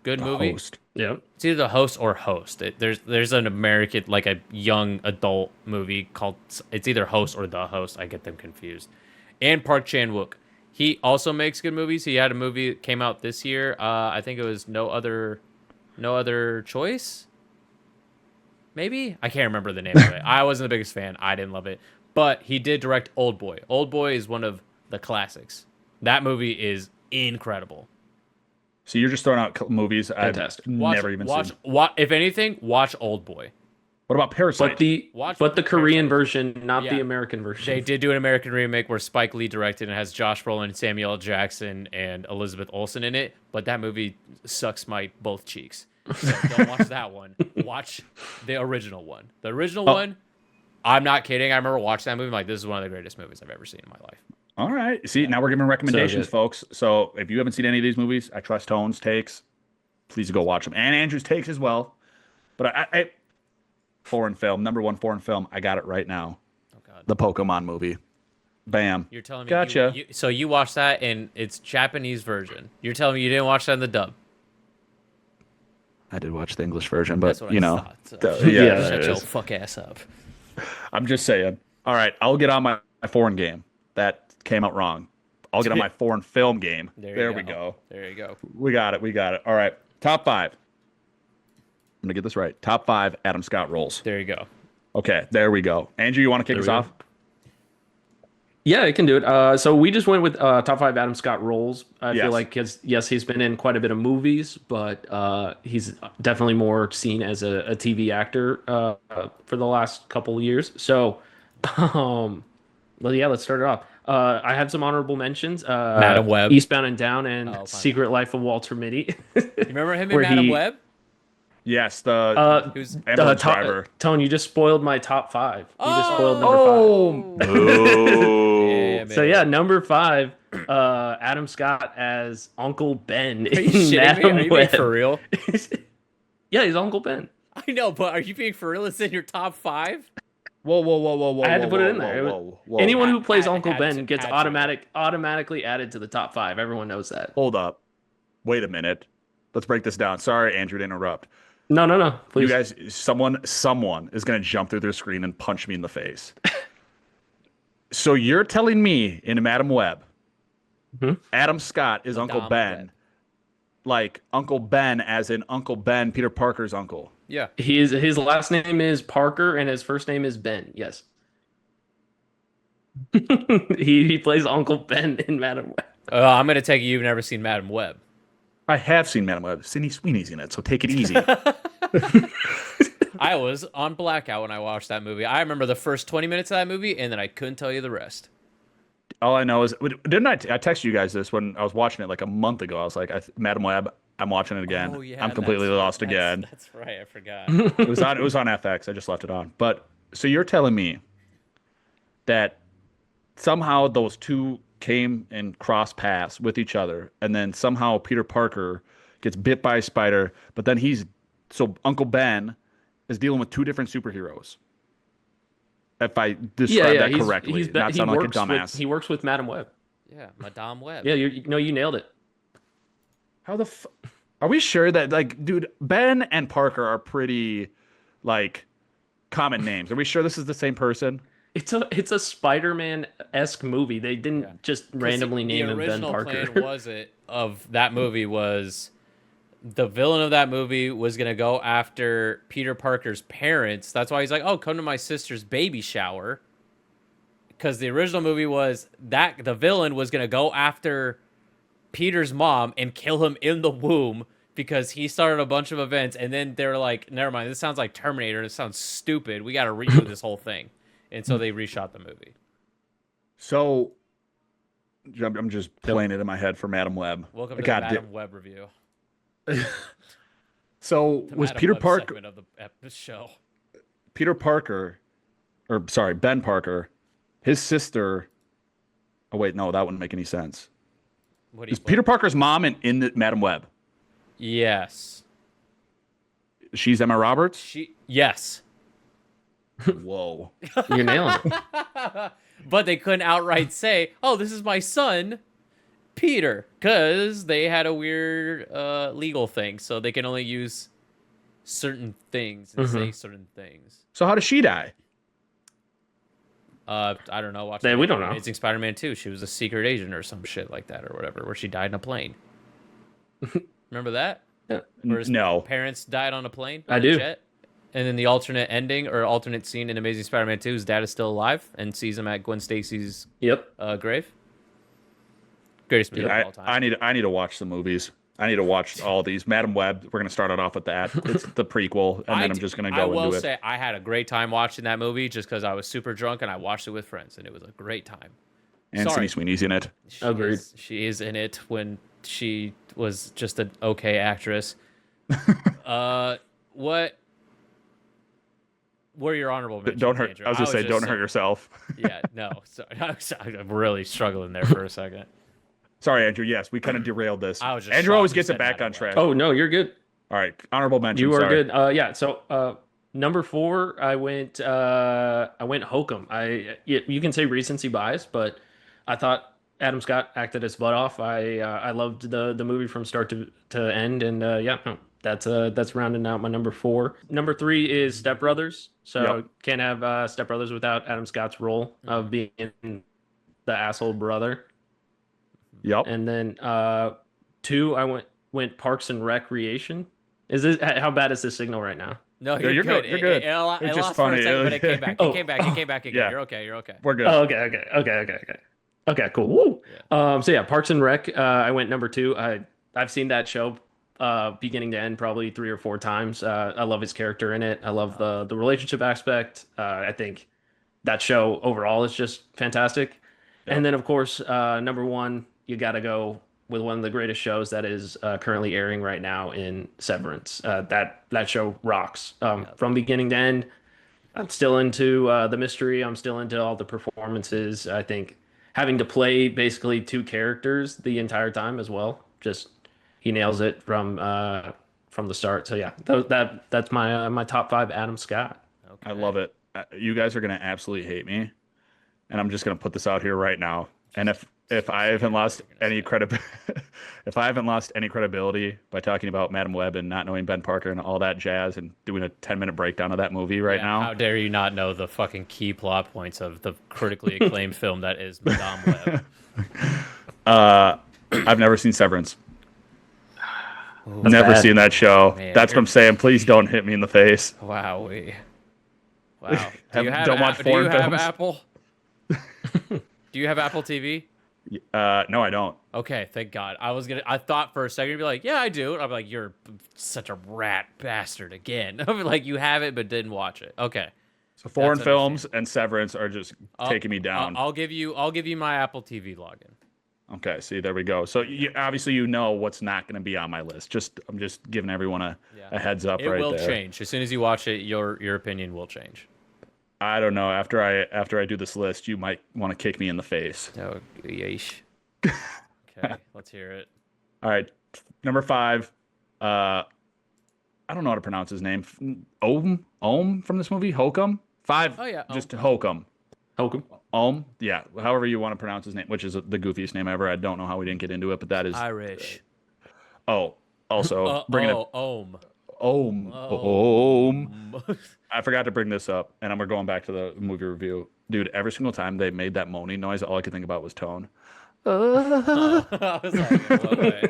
Good movie. Host. Yep. It's either The Host or Host. There's an American, like a young adult movie called, it's either Host or The Host. I get them confused. And Park Chan-wook. He also makes good movies. He had a movie that came out this year. I think it was No Other Choice. Maybe? I can't remember the name of it. I wasn't the biggest fan. I didn't love it. But he did direct Old Boy. Old Boy is one of the classics. That movie is incredible. So you're just throwing out movies Fantastic. I've never even seen. If anything, watch Old Boy. What about Parasite? But the Watch Korean version, not Yeah. the American version. They did do an American remake where Spike Lee directed and it has Josh Brolin, Samuel L. Jackson, and Elizabeth Olsen in it. But that movie sucks my both cheeks. So don't watch that one. Watch the original one. The original one, I'm not kidding. I remember watching that movie. I'm like, this is one of the greatest movies I've ever seen in my life. All right. See, now we're giving recommendations, good. folks. So if you haven't seen any of these movies, I trust Tone's takes. Please go watch them. And Andrew's takes as well. But I foreign film, number one foreign film. I got it right now. Oh, God. The Pokemon movie. Bam. You're telling me. Gotcha. So you watched that in its Japanese version. You're telling me you didn't watch that in the dub. I did watch the English version, but That's what you I know, thought. So. yeah, Shut there your is. fuck ass up. I'm just saying. All right, I'll get on my foreign game. That came out wrong. I'll get on my foreign film game. There we go. There you go. We got it. We got it. All right, top five. I'm gonna get this right. Top five Adam Scott roles. There you go. Okay, there we go. Andrew, you want to kick us off? Yeah, I can do it. So we just went with top five Adam Scott roles. I Yes. feel like he's been in quite a bit of movies, but he's definitely more seen as a TV actor for the last couple of years. So, well, yeah, let's start it off. I have some honorable mentions. Madam Web. Eastbound and Down, and fine. Secret Life of Walter Mitty. You remember him in Where Madam he- Web? Yes, the Who's ambulance driver. Tone, you just spoiled my top five. You just spoiled number five. Oh, So yeah, number five, Adam Scott as Uncle Ben Are you in shitting me? Madam Are you being Web. for real? Yeah, he's Uncle Ben. I know, but are you being for real? It's in your top five? whoa! I had to put it in there. Whoa. Anyone who plays Had- Uncle had Ben to- gets had to. automatically added to the top five. Everyone knows that. Hold up. Wait a minute. Let's break this down. Sorry, Andrew, to interrupt. No, please. You guys, someone is gonna jump through their screen and punch me in the face. So you're telling me in Madam Web, Adam Scott is Uncle Madame Ben, Web. like Uncle Ben, as in Uncle Ben, Peter Parker's uncle. Yeah. His last name is Parker and his first name is Ben. Yes. he plays Uncle Ben in Madam Web. I'm gonna take you've never seen Madam Web. I have seen Madam Web. Sydney Sweeney's in it, so take it easy. I was on blackout when I watched that movie. I remember the first 20 minutes of that movie, and then I couldn't tell you the rest. All I know is, didn't I texted you guys this when I was watching it like a month ago? I was like, Madam Web, I'm watching it again. Oh, yeah, I'm completely lost again. That's right. I forgot. It was on FX. I just left it on. But so you're telling me that somehow those two came and crossed paths with each other, and then somehow Peter Parker gets bit by a spider, but then Uncle Ben is dealing with two different superheroes. If I describe that correctly, not sound like a dumbass. He works with Madam Web. Yeah, Madame Web. Yeah, you nailed it. How the are we sure that, like, dude, Ben and Parker are pretty, like, common names? Are we sure this is the same person? It's a Spider-Man-esque movie. They didn't just randomly name him Ben Parker. The original plan was the villain of that movie was going to go after Peter Parker's parents. That's why he's like, oh, come to my sister's baby shower. Because the original movie was that the villain was going to go after Peter's mom and kill him in the womb because he started a bunch of events. And then they were like, never mind, this sounds like Terminator. This sounds stupid. We got to redo this whole thing. And so they reshot the movie. So I'm just playing it in my head for Madam Web. Welcome to the Madam Web review. So was Madam Peter Web Parker segment of the show? Ben Parker, his sister? Oh wait, no, that wouldn't make any sense. What do Is Peter Parker's mom in the Madam Web? Yes. She's Emma Roberts. Yes. Whoa. You're nailing it. But they couldn't outright say, "Oh, this is my son, Peter," because they had a weird legal thing, so they can only use certain things and say certain things. So how does she die? I don't know. Watch We don't know. Amazing Spider-Man 2. She was a secret agent or some shit like that or whatever, where she died in a plane. Remember that? Yeah. Where his No. parents died on a plane. I on a do. Jet? And then the alternate ending or alternate scene in Amazing Spider-Man 2, his dad is still alive and sees him at Gwen Stacy's grave. Greatest movie of all time. I need to watch the movies. I need to watch all these. Madam Web, we're going to start it off with that. It's the prequel, and then I'm just going to go I will into it. say I had a great time watching that movie just because I was super drunk and I watched it with friends, and it was a great time. And Sydney Sweeney's in it. Agreed. She is in it when she was just an okay actress. What are your honorable mentions, Don't hurt. Andrew? I was going to say, don't hurt yourself. Yeah, no. Sorry, I'm really struggling there for a second. Sorry, Andrew. Yes, we kind of derailed this. I was just Andrew shocked always you gets said it back Madam on Web. track. Oh no, you're good. All right, honorable mention. You are sorry. good. Yeah. So number 4, I went Hokum. You can say recency bias, but I thought Adam Scott acted his butt off. I loved the movie from start to end, and that's rounding out my number 4. Number 3 is Step Brothers. So Yep. can't have Step Brothers without Adam Scott's role of being the asshole brother. Yep. And then 2, I went Parks and Recreation. Is this how bad is this signal right now? No, you're good. You're good. It It's just lost for funny. a second, but it came back. Oh. It came back. It came back again. Yeah. You're okay. You're okay. We're good. Oh, okay, cool. Woo. So yeah, Parks and Rec. I went number 2. I've seen that show beginning to end probably 3 or 4 times. I love his character in it. I love the relationship aspect. I think that show overall is just fantastic. And then of course, number 1, you got to go with one of the greatest shows that is currently airing right now in Severance. That show rocks from beginning to end. I'm still into the mystery. I'm still into all the performances. I think having to play basically 2 characters the entire time as well, just he nails it from the start. So yeah, that's my top 5 Adam Scott. I love it. You guys are gonna absolutely hate me, and I'm just gonna put this out here right now. And if I haven't lost any if I haven't lost any credibility by talking about Madam Web and not knowing Ben Parker and all that jazz and doing a 10-minute breakdown of that movie right now, How dare you not know the fucking key plot points of the critically acclaimed film that is Madame Web? I've never seen Severance. Ooh, Never bad. seen that show. Man, That's what I'm saying. Please don't hit me in the face. wow. Wow. Do you have, Don't watch do you foreign have films. Apple? Do you have Apple TV? No, I don't. Okay, thank God. I thought for a second you'd be like, yeah, I do. I'm like, you're such a rat bastard again. I'm like, you have it but didn't watch it. Okay. So foreign That's films and Severance are just taking me down. I'll give you my Apple TV login. Okay, see, there we go. So obviously you know what's not going to be on my list. I'm just giving everyone a heads up It right will there. change as soon as you watch it. Your opinion will change. I don't know. After I do this list, you might want to kick me in the face. Oh, yeesh. Okay, let's hear it. All right, number 5. I don't know how to pronounce his name. Ohm from this movie. Hokum. 5. Oh, yeah, just Hokum. Hokum. Ohm. Yeah, however you want to pronounce his name, which is the goofiest name ever. I don't know how we didn't get into it, but that is Irish. Also bringing it. Ohm. Ohm. I forgot to bring this up, and we're going back to the movie review. Dude, every single time they made that moaning noise, all I could think about was Tone. I was like, what way?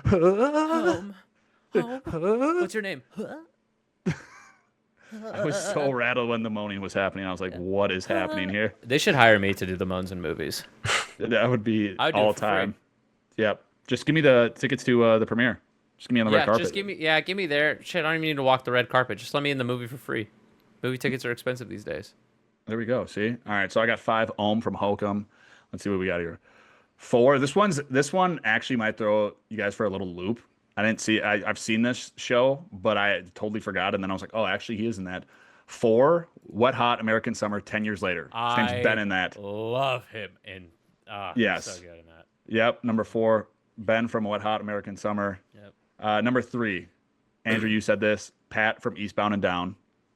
Home. What's your name? I was so rattled when the moaning was happening. I was like, what is happening here? They should hire me to do the moans in movies. That would be I would do it all for time. Yep. Just give me the tickets to the premiere. Just give me on the red carpet. Just give me there. Shit, I don't even need to walk the red carpet. Just let me in the movie for free. Movie tickets are expensive these days. There we go. See? All right. So I got 5 Ohm from Hokum. Let's see what we got here. 4. This one actually might throw you guys for a little loop. I didn't see. I've seen this show, but I totally forgot. And then I was like, oh, actually, he is in that. 4. Wet Hot American Summer. 10 years later. His name's Ben in that. Love him in. Yes. So good in that. Yep. Number 4. Ben from Wet Hot American Summer. Yep. Number 3. Andrew, you said this. Pat from Eastbound and Down.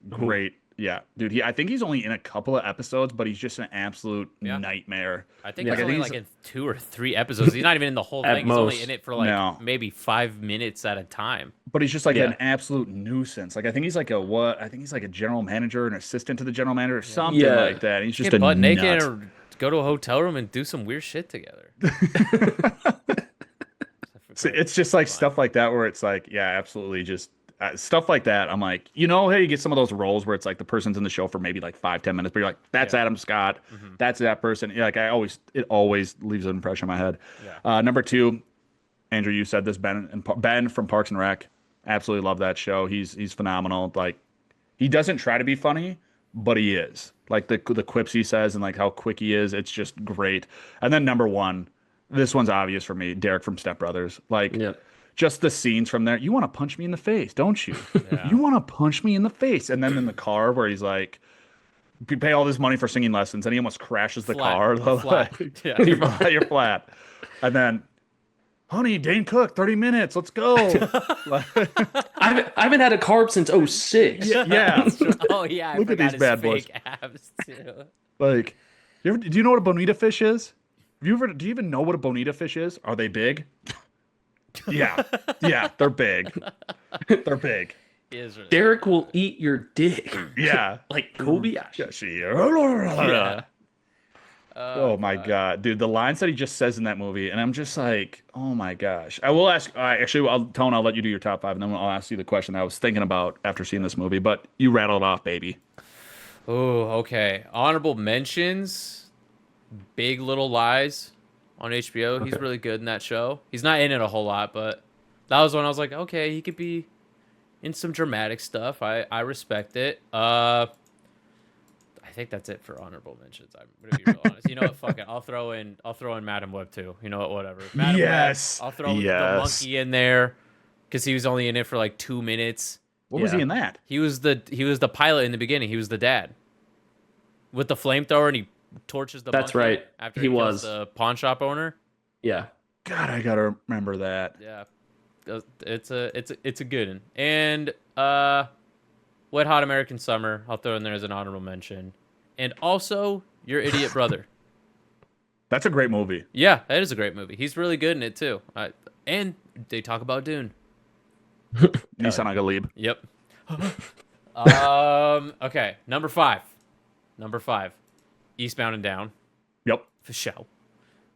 Great. Yeah, dude. I think he's only in a couple of episodes, but he's just an absolute nightmare. I think he's only in 2 or 3 episodes. He's not even in the whole thing. He's only in it for maybe 5 minutes at a time. But he's just like an absolute nuisance. Like I think he's like a general manager, an assistant to the general manager, or something like that. He's just get butt naked nut. or go to a hotel room and do some weird shit together. So it's just like stuff like that where it's like, yeah, absolutely, just stuff like that. I'm like, hey, you get some of those roles where it's like the person's in the show for maybe like 5-10 minutes, but you're like, that's Adam Scott, that's that person. Yeah, like it always leaves an impression in my head. Yeah. Number 2, Andrew, you said this, Ben from Parks and Rec. Absolutely love that show. He's phenomenal. Like he doesn't try to be funny, but he is. Like the quips he says and like how quick he is, it's just great. And then number 1, this one's obvious for me, Derek from Step Brothers. Like. Yeah. Just the scenes from there. You want to punch me in the face, don't you? Yeah. You want to punch me in the face. And then in the car where he's like, you pay all this money for singing lessons, and he almost crashes the car. Flat. Yeah. You're flat. And then, honey, Dane Cook, 30 minutes. Let's go. I haven't had a carb since 06. Yeah. Oh, yeah. I Look at these bad boys. Abs too. Like, do you know what a bonita fish is? Do you even know what a bonita fish is? Are they big? Yeah, yeah, they're big. They're big. He is really Derek will eat your dick. Yeah, Like Kobayashi. yeah, she. Yeah. Oh my god, dude! The lines that he just says in that movie, and I'm just like, oh my gosh. I will ask. Actually, Tone, I'll let you do your top 5, and then I'll ask you the question that I was thinking about after seeing this movie. But you rattled off, baby. Oh, okay. Honorable mentions. Big Little Lies on HBO. He's really good in that show. He's not in it a whole lot, but that was when I was like, okay, he could be in some dramatic stuff. I respect it. I think that's it for honorable mentions. I'm gonna be real honest. You know what? Fuck it. I'll throw in Madam Web too. You know what? Whatever. Madam Yes. Web. I'll throw the Yes. monkey in there because he was only in it for like 2 minutes. What was he in that? He was the pilot in the beginning. He was the dad with the flamethrower, and he torches the. That's monkey right. After He kills was. the pawn shop owner. Yeah. God, I gotta remember that. Yeah, it's a good one. And Wet Hot American Summer, I'll throw in there as an honorable mention. And also Your Idiot Brother. That's a great movie. Yeah, that is a great movie. He's really good in it too. And they talk about Dune. Nissan Galib. Yep. Okay, number 5. Eastbound and Down. Yep. For show.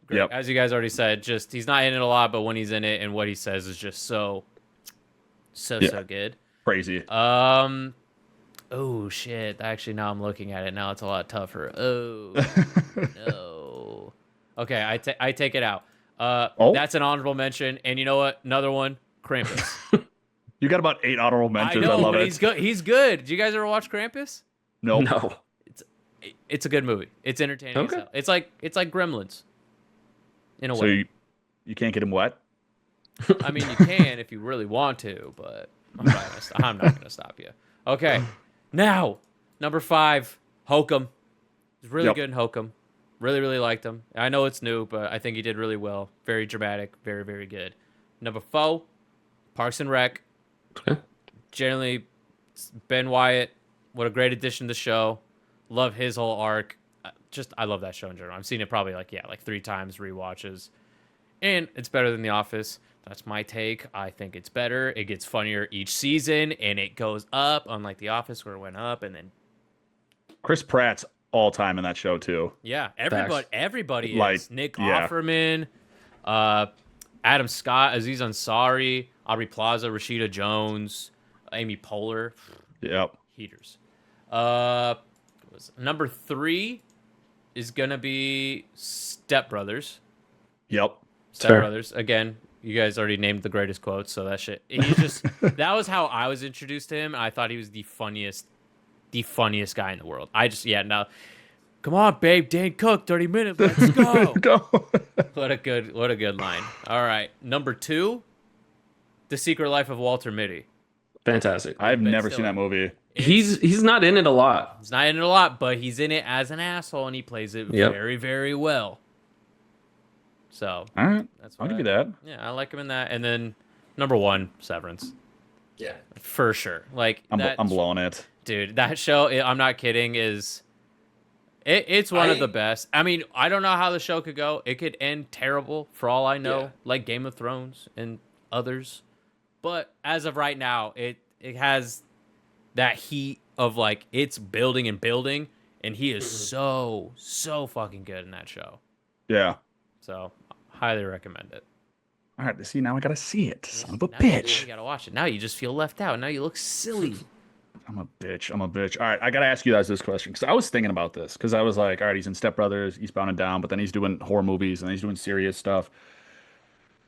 Great. Yep. As you guys already said, just he's not in it a lot, but when he's in it and what he says is just so good. Crazy. Oh shit. Actually, now I'm looking at it. Now it's a lot tougher. Oh no. Okay, I take it out. That's an honorable mention. And you know what? Another one, Krampus. You got about 8 honorable mentions. I know, love but it. he's good. He's good. Did you guys ever watch Krampus? Nope. No. It's a good movie. It's entertaining. Okay. As hell. It's like Gremlins. In a So way. you can't get him wet? I mean, you can if you really want to, but I'm not gonna stop you. Okay, now number 5, Hokum. He's really good in Hokum. Really, really liked him. I know it's new, but I think he did really well. Very dramatic. Very, very good. Number 4, Parks and Rec. Okay. Generally, Ben Wyatt. What a great addition to the show. Love his whole arc. I love that show in general. I've seen it probably like 3 times, rewatches. And it's better than The Office. That's my take. I think it's better. It gets funnier each season, and it goes up, unlike The Office, where it went up, and then... Chris Pratt's all time in that show, too. Yeah, Facts. everybody Like, is. Nick yeah. Offerman, Adam Scott, Aziz Ansari, Aubrey Plaza, Rashida Jones, Amy Poehler. Yep. Heaters. Number 3 is going to be Step Brothers. Yep. Step Fair. Brothers. Again, you guys already named the greatest quotes, so that shit. He's just that was how I was introduced to him. And I thought he was the funniest guy in the world. Now, come on, babe, Dane Cook, 30 minutes, let's go. Go. What a good line. All right, number 2, The Secret Life of Walter Mitty. Fantastic. I've Ben never seen Stiller. that movie. He's not in it a lot. He's not in it a lot, but he's in it as an asshole, and he plays it Yep. very, very well. So All right. that's I'll what give you that. Yeah, I like him in that. And then number 1, Severance, Yeah. for sure. Like I'm blowing it. dude, that show. I'm not kidding. It's one of the best. I mean, I don't know how the show could go. It could end terrible for all I know, Yeah. like Game of Thrones and others. But as of right now, it has that heat of like it's building and building, and he is so fucking good in that show. Yeah. So highly recommend it. All right. See, now I gotta see it. Son of a Now bitch. you gotta watch it. Now you just feel left out. Now you look silly. I'm a bitch. All right. I gotta ask you guys this question because I was thinking about this because I was like, all right, he's in Step Brothers, Eastbound and Down, but then he's doing horror movies and then he's doing serious stuff.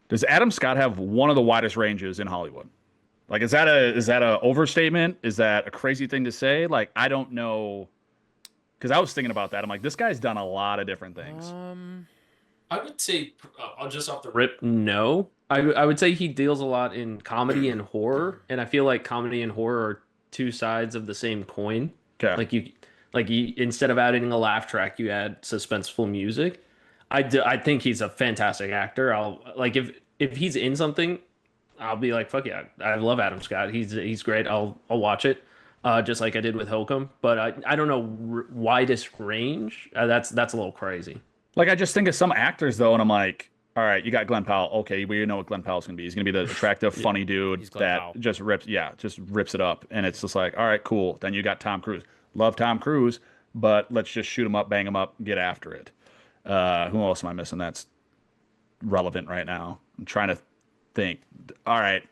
Does Adam Scott have one of the widest ranges in Hollywood? Like, is that a overstatement? Is that a crazy thing to say? Like, I don't know. Because I was thinking about that. I'm like, this guy's done a lot of different things. I would say, just off the rip, no. I would say he deals a lot in comedy and horror, and I feel like comedy and horror are 2 sides of the same coin. Okay. Like you instead of adding a laugh track, you add suspenseful music. I think he's a fantastic actor. If he's in something, I'll be like, fuck yeah, I love Adam Scott. He's great. I'll watch it, just like I did with Hokum. But I don't know widest range. That's a little crazy. Like, I just think of some actors though, and I'm like, All right, you got Glenn Powell. Okay, we know what Glenn Powell's gonna be. He's gonna be the attractive, funny dude He's Glenn that Powell. just rips it up. And it's just like, all right, cool. Then you got Tom Cruise. Love Tom Cruise, but let's just shoot him up, bang him up, get after it. Who else am I missing that's relevant right now? I'm trying to think. All right,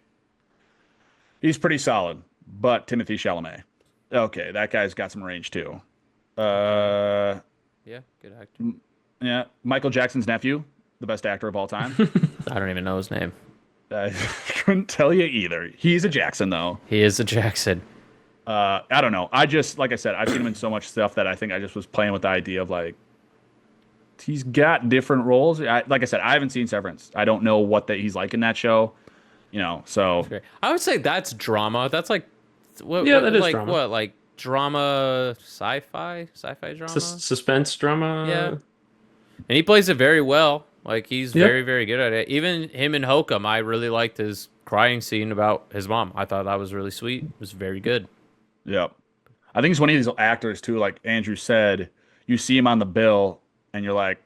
he's pretty solid, but Timothy Chalamet. Okay, that guy's got some range too. Yeah, good actor. Yeah, Michael Jackson's nephew, the best actor of all time. I don't even know his name. I couldn't tell you either. He's a Jackson though. He is a Jackson. I don't know. I just, like I said, I've seen him in so much stuff that I think I just was playing with the idea of like, he's got different roles. Like I said, I haven't seen Severance. I don't know what he's like in that show. So I would say that's drama. That's like, what, Yeah, that is like drama. what, like drama, sci-fi drama. Suspense drama. Yeah, and he plays it very well. Like he's Yep. very, very good at it. Even him in Hokum, I really liked his crying scene about his mom. I thought that was really sweet. It was very good. Yep. I think he's one of these actors too, like Andrew said, you see him on the bill and you're like,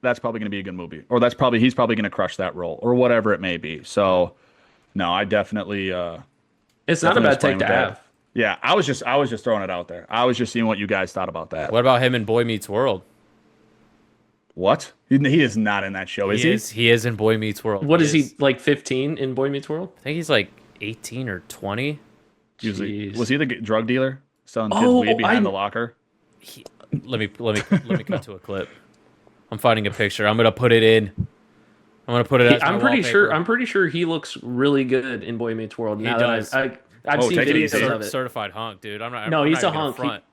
that's probably going to be a good movie. Or he's probably going to crush that role or whatever it may be. So no, I definitely It's not a definitely was bad playing take with to that. have. Yeah, I was just throwing it out there. I was just seeing what you guys thought about that. What about him in Boy Meets World? What? He is not in that show, is he? He is in Boy Meets World. What is he, like 15 in Boy Meets World? I think he's like 18 or 20. Usually, Jeez. was he the drug dealer selling kids Oh, weed behind the locker? Let me cut to a clip. I'm finding a picture. I'm gonna put it in. I'm gonna put it. As my I'm pretty sure. wallpaper. I'm pretty sure he looks really good in Boy Meets World. He Now does. that I've Oh, seen take it videos easy. of it. Certified hunk, dude. I'm not. No, I'm he's not a even hunk. Front.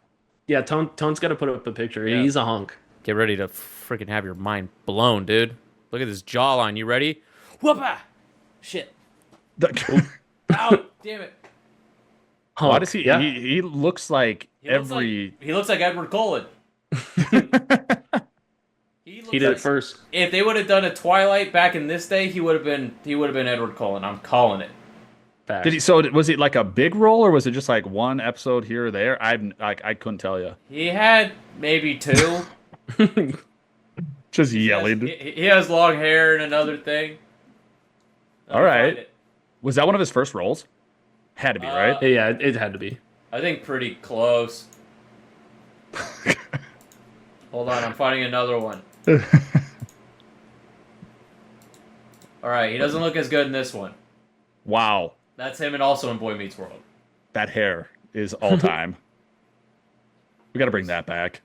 Yeah, Tone's got to put up a picture. Yeah. He's a hunk. Get ready to freaking have your mind blown, dude. Look at this jawline. You ready? Whoopah! Shit. Ow! Damn it. Hunk. Why does he? Yeah. He looks like He looks like Edward Cullen. He did it first. If they would have done a Twilight back in this day, he would have been Edward Cullen. I'm calling it. Facts. Did he? So was it like a big role, or was it just like one episode here or there? I couldn't tell you. He had maybe two. Just yelling. He has long hair and another thing. All right. Was that one of his first roles? Had to be, right? Yeah, it had to be. I think pretty close. Hold on, I'm finding another one. All right, he doesn't look as good in this one. Wow, That's him and also in Boy Meets World. that hair is all time. We got to bring that back.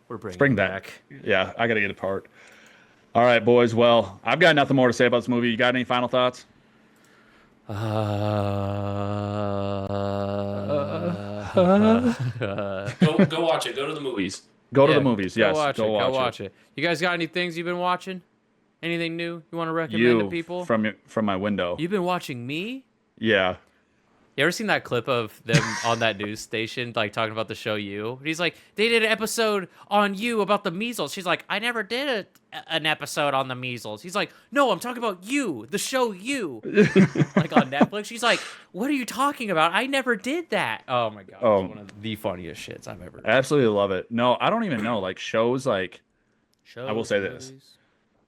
We're bringing Bring it that. back. Yeah, I got to get a part. All right, boys. Well, I've got nothing more to say about this movie. You got any final thoughts? Go watch it. Go to the movies. Go to Yeah, the movies. Go Yes, watch go it. watch Go it. watch it. You guys got any things you've been watching? Anything new you want to recommend to people? from my window. You've been watching me? Yeah. You ever seen that clip of them on that news station, like talking about the show You? He's like, they did an episode on You about the measles. She's like, I never did an episode on the measles. He's like, no, I'm talking about You, the show You, like on Netflix. She's like, what are you talking about? I never did that. Oh my god, Oh. it's one of the funniest shits I've ever. Absolutely love it. No, I don't even know. Like shows like I will say this.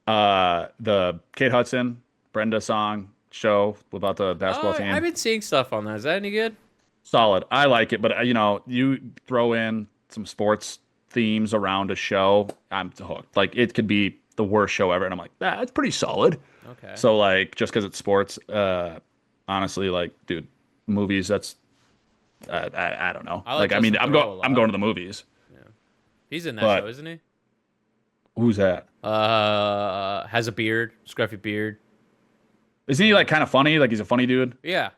The Kate Hudson, Brenda song show about the basketball team. I've been seeing stuff on that. Is that any good? Solid. I like it, but you throw in some sports themes around a show, I'm hooked. Like it could be the worst show ever, and I'm like, that's pretty solid. Okay. So like, just because it's sports, honestly, like, dude, movies. That's I don't know. I like I mean, Justin I'm Theroux a lot. going to the movies. He's in that but- show, isn't he? Who's that? Has a beard, scruffy beard. Isn't he like kind of funny? Like he's a funny dude. Yeah.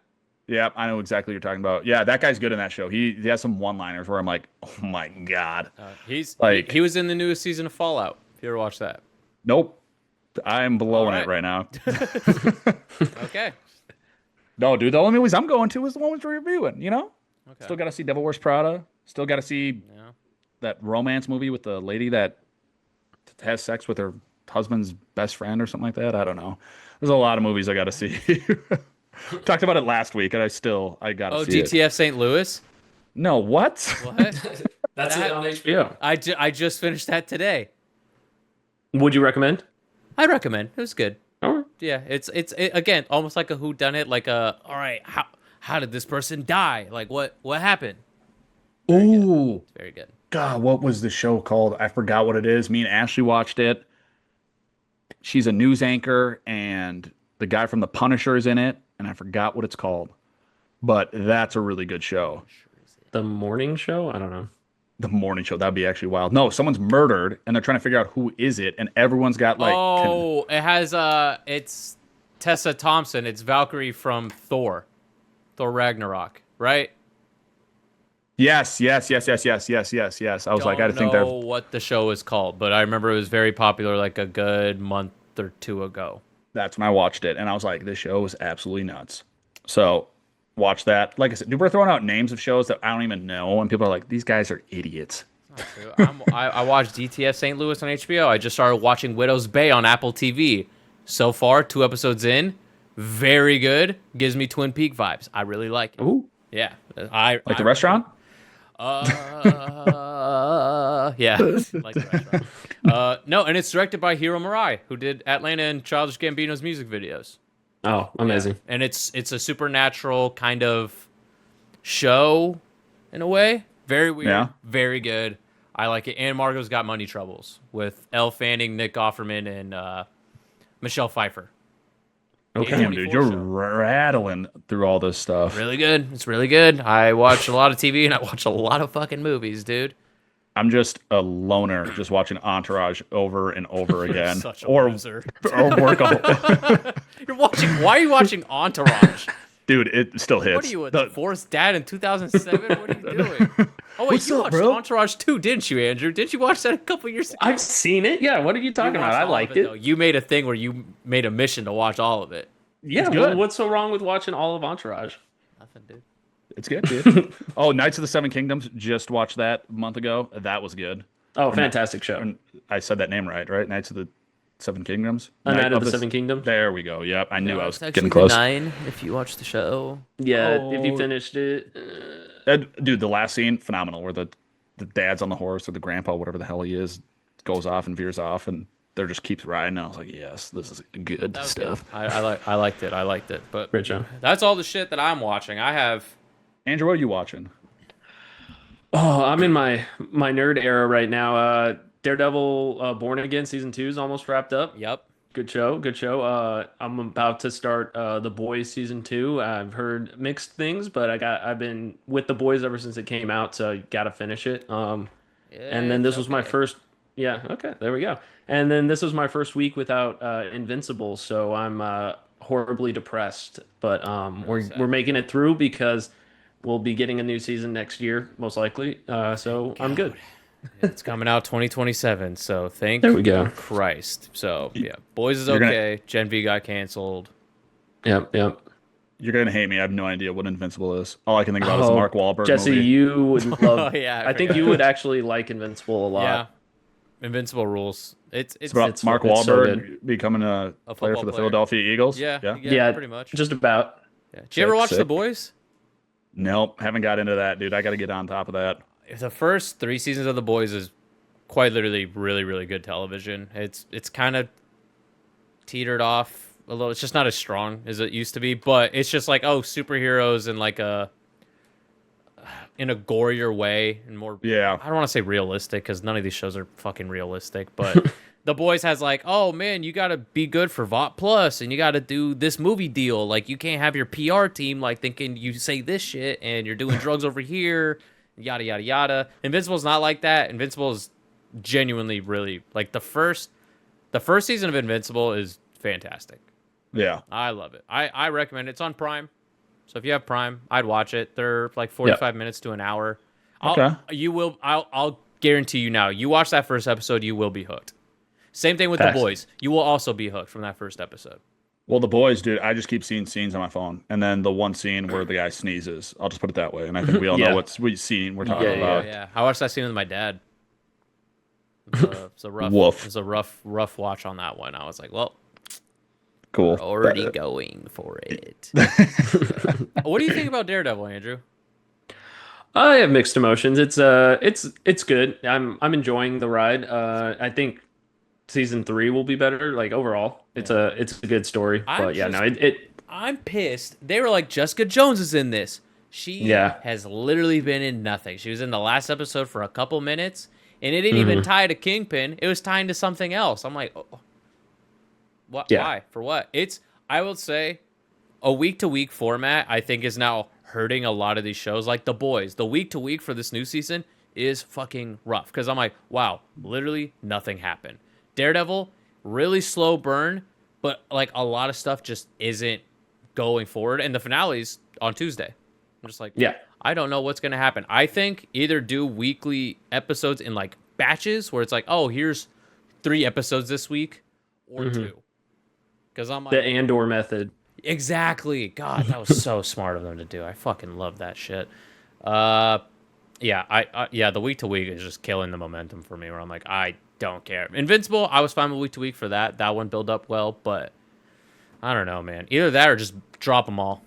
Yeah, I know exactly what you're talking about. Yeah, that guy's good in that show. He has some one-liners where I'm like, oh my god. He's Like- he was in the newest season of Fallout. If you ever watched that. Nope. I'm blowing All it right now. Okay. No, dude, the only movies I'm going to is the ones we're reviewing, Okay. Still got to see Devil Wears Prada. Still got to see Yeah. that romance movie with the lady that has sex with her husband's best friend or something like that. I don't know. There's a lot of movies I got to see. Talked about it last week, and I got to Oh, see it. GTF St. Louis. No, what? What? That's That- it on HBO. I just finished that today. Would you recommend? I recommend. It was good. All right. Yeah, it's again almost like a whodunit, like a all right, how did this person die? Like what happened? Ooh, It's very good. God, what was the show called? I forgot what it is. Me and Ashley watched it. She's a news anchor, and the guy from The Punisher is in it, and I forgot what it's called. But that's a really good show. The morning show? I don't know. The morning show. That'd be actually wild. No, someone's murdered, and they're trying to figure out who is it, and everyone's got like. It has it's Tessa Thompson. It's Valkyrie from Thor Ragnarok, right? Yes. I was like, I don't think know they're. what the show is called, but I remember it was very popular like a good month or two ago. That's when I watched it, and I was like, this show is absolutely nuts. So, watch that. Like I said, we're throwing out names of shows that I don't even know, and people are like, these guys are idiots. I watched DTF St. Louis on HBO. I just started watching Widow's Bay on Apple TV. So far, 2 episodes in, very good. Gives me Twin Peak vibes. I really like it. Ooh, Yeah, I like the restaurant. Yeah, like the restaurant. No, and it's directed by Hiro Murai, who did Atlanta and Childish Gambino's music videos. Oh, amazing. Yeah. And it's a supernatural kind of show in a way. Very weird. Yeah. Very good. I like it. And Margot's Got Money Troubles with Elle Fanning, Nick Offerman, and Michelle Pfeiffer. Okay, A24 dude, you're show. rattling through all this stuff. Really good. It's really good. I watch a lot of TV and I watch a lot of fucking movies, dude. I'm just a loner, just watching Entourage over and over again, Such a or loser. work all. You're watching. Why are you watching Entourage? Dude, it still hits. What are you, a The- divorced dad in 2007? What are you doing? Oh wait, you watched Entourage too, didn't you, Andrew? Didn't you watch that a couple years ago? I've seen it. Yeah, what are you talking You about? watched I all of liked though. it. You made a thing where you made a mission to watch all of it. Yeah, good. what's so wrong with watching all of Entourage? Nothing, dude. It's good, dude. Oh, Knights of the Seven Kingdoms. Just watched that a month ago. That was good. Oh, fantastic show. And I said that name right? Knights of the Seven Kingdoms. A Knight of the Seven Kingdoms. There we go. Yep, I knew I was It's getting actually close. 9 if you watch the show. Yeah, if you finished it. Dude, the last scene, phenomenal. Where the dad's on the horse or the grandpa, whatever the hell he is, goes off and veers off, and there just keeps riding. I was like, yes, this is good That was stuff. good. I liked it. I liked it. But Great show. that's all the shit that I'm watching. I have. Andrew, what are you watching? Oh, I'm in my nerd era right now. Daredevil Born Again season 2 is almost wrapped up. Yep. Good show. I'm about to start The Boys season 2. I've heard mixed things, but I've been with The Boys ever since it came out, so gotta finish it. And then this was my first. Yeah. Okay. There we go. And then this was my first week without Invincible, so I'm horribly depressed. But we're making it through because we'll be getting a new season next year, most likely. So I'm good. It's coming out 2027, so thank There we go. Christ. So yeah, Boys is You're gonna- okay. Gen V got canceled. Yep. You're gonna hate me. I have no idea what Invincible is. All I can think about is the Oh, Mark Wahlberg Jesse, movie. you would love. Oh, yeah, I think forgot. you would actually like Invincible a lot. Yeah, Invincible rules. It's It's about Mark it's so Wahlberg becoming a player football for the player. Philadelphia Eagles. yeah, Yeah, pretty much. Just about. Yeah. Did you ever watch sick. The Boys? Nope, haven't got into that, dude. I got to get on top of that. The first 3 seasons of The Boys is quite literally really, really good television. It's kind of teetered off a little. It's just not as strong as it used to be, but it's just like, oh, superheroes in like in a gorier way and more. Yeah. I don't want to say realistic because none of these shows are fucking realistic, but The Boys has like, oh man, you got to be good for VOT Plus and you got to do this movie deal. Like you can't have your PR team like thinking you say this shit and you're doing drugs over here, yada yada yada. Invincible's not like that. Invincible is genuinely really like the first season of Invincible is fantastic. Yeah. I love it. I recommend it. It's on Prime. So if you have Prime, I'd watch it. They're like 45 minutes to an hour. Okay. I'll guarantee you now. You watch that first episode, you will be hooked. Same thing with The Boys. You will also be hooked from that first episode. Well, The Boys, dude, I just keep seeing scenes on my phone. And then the one scene where the guy sneezes. I'll just put it that way. And I think we all Yeah. know what scene we're talking Yeah, about. Yeah. I watched that scene with my dad. It's a rough Woof. It's a rough watch on that one. I was like, well, Cool. we're already going for it. What do you think about Daredevil, Andrew? I have mixed emotions. It's good. I'm enjoying the ride. I think season 3 will be better. Like overall, it's a good story. But yeah, no, I'm pissed. They were like, Jessica Jones is in this. She has literally been in nothing. She was in the last episode for a couple minutes, and it didn't even tie to Kingpin. It was tying to something else. I'm like, oh, what? Yeah. Why? For what? I will say, a week-to-week format, I think, is now hurting a lot of these shows. Like The Boys, the week-to-week for this new season is fucking rough. Because I'm like, wow, literally nothing happened. Daredevil, really slow burn, but like a lot of stuff just isn't going forward. And the finale's on Tuesday. I'm just like, I don't know what's going to happen. I think either do weekly episodes in like batches where it's like, oh, here's 3 episodes this week or 2. Because I'm like, the Andor method. Exactly. God, that was so smart of them to do. I fucking love that shit. Yeah, the week to week is just killing the momentum for me. Where I'm like, I don't care. Invincible, I was fine with week to week for that. That one built up well, but I don't know, man. Either that or just drop them all,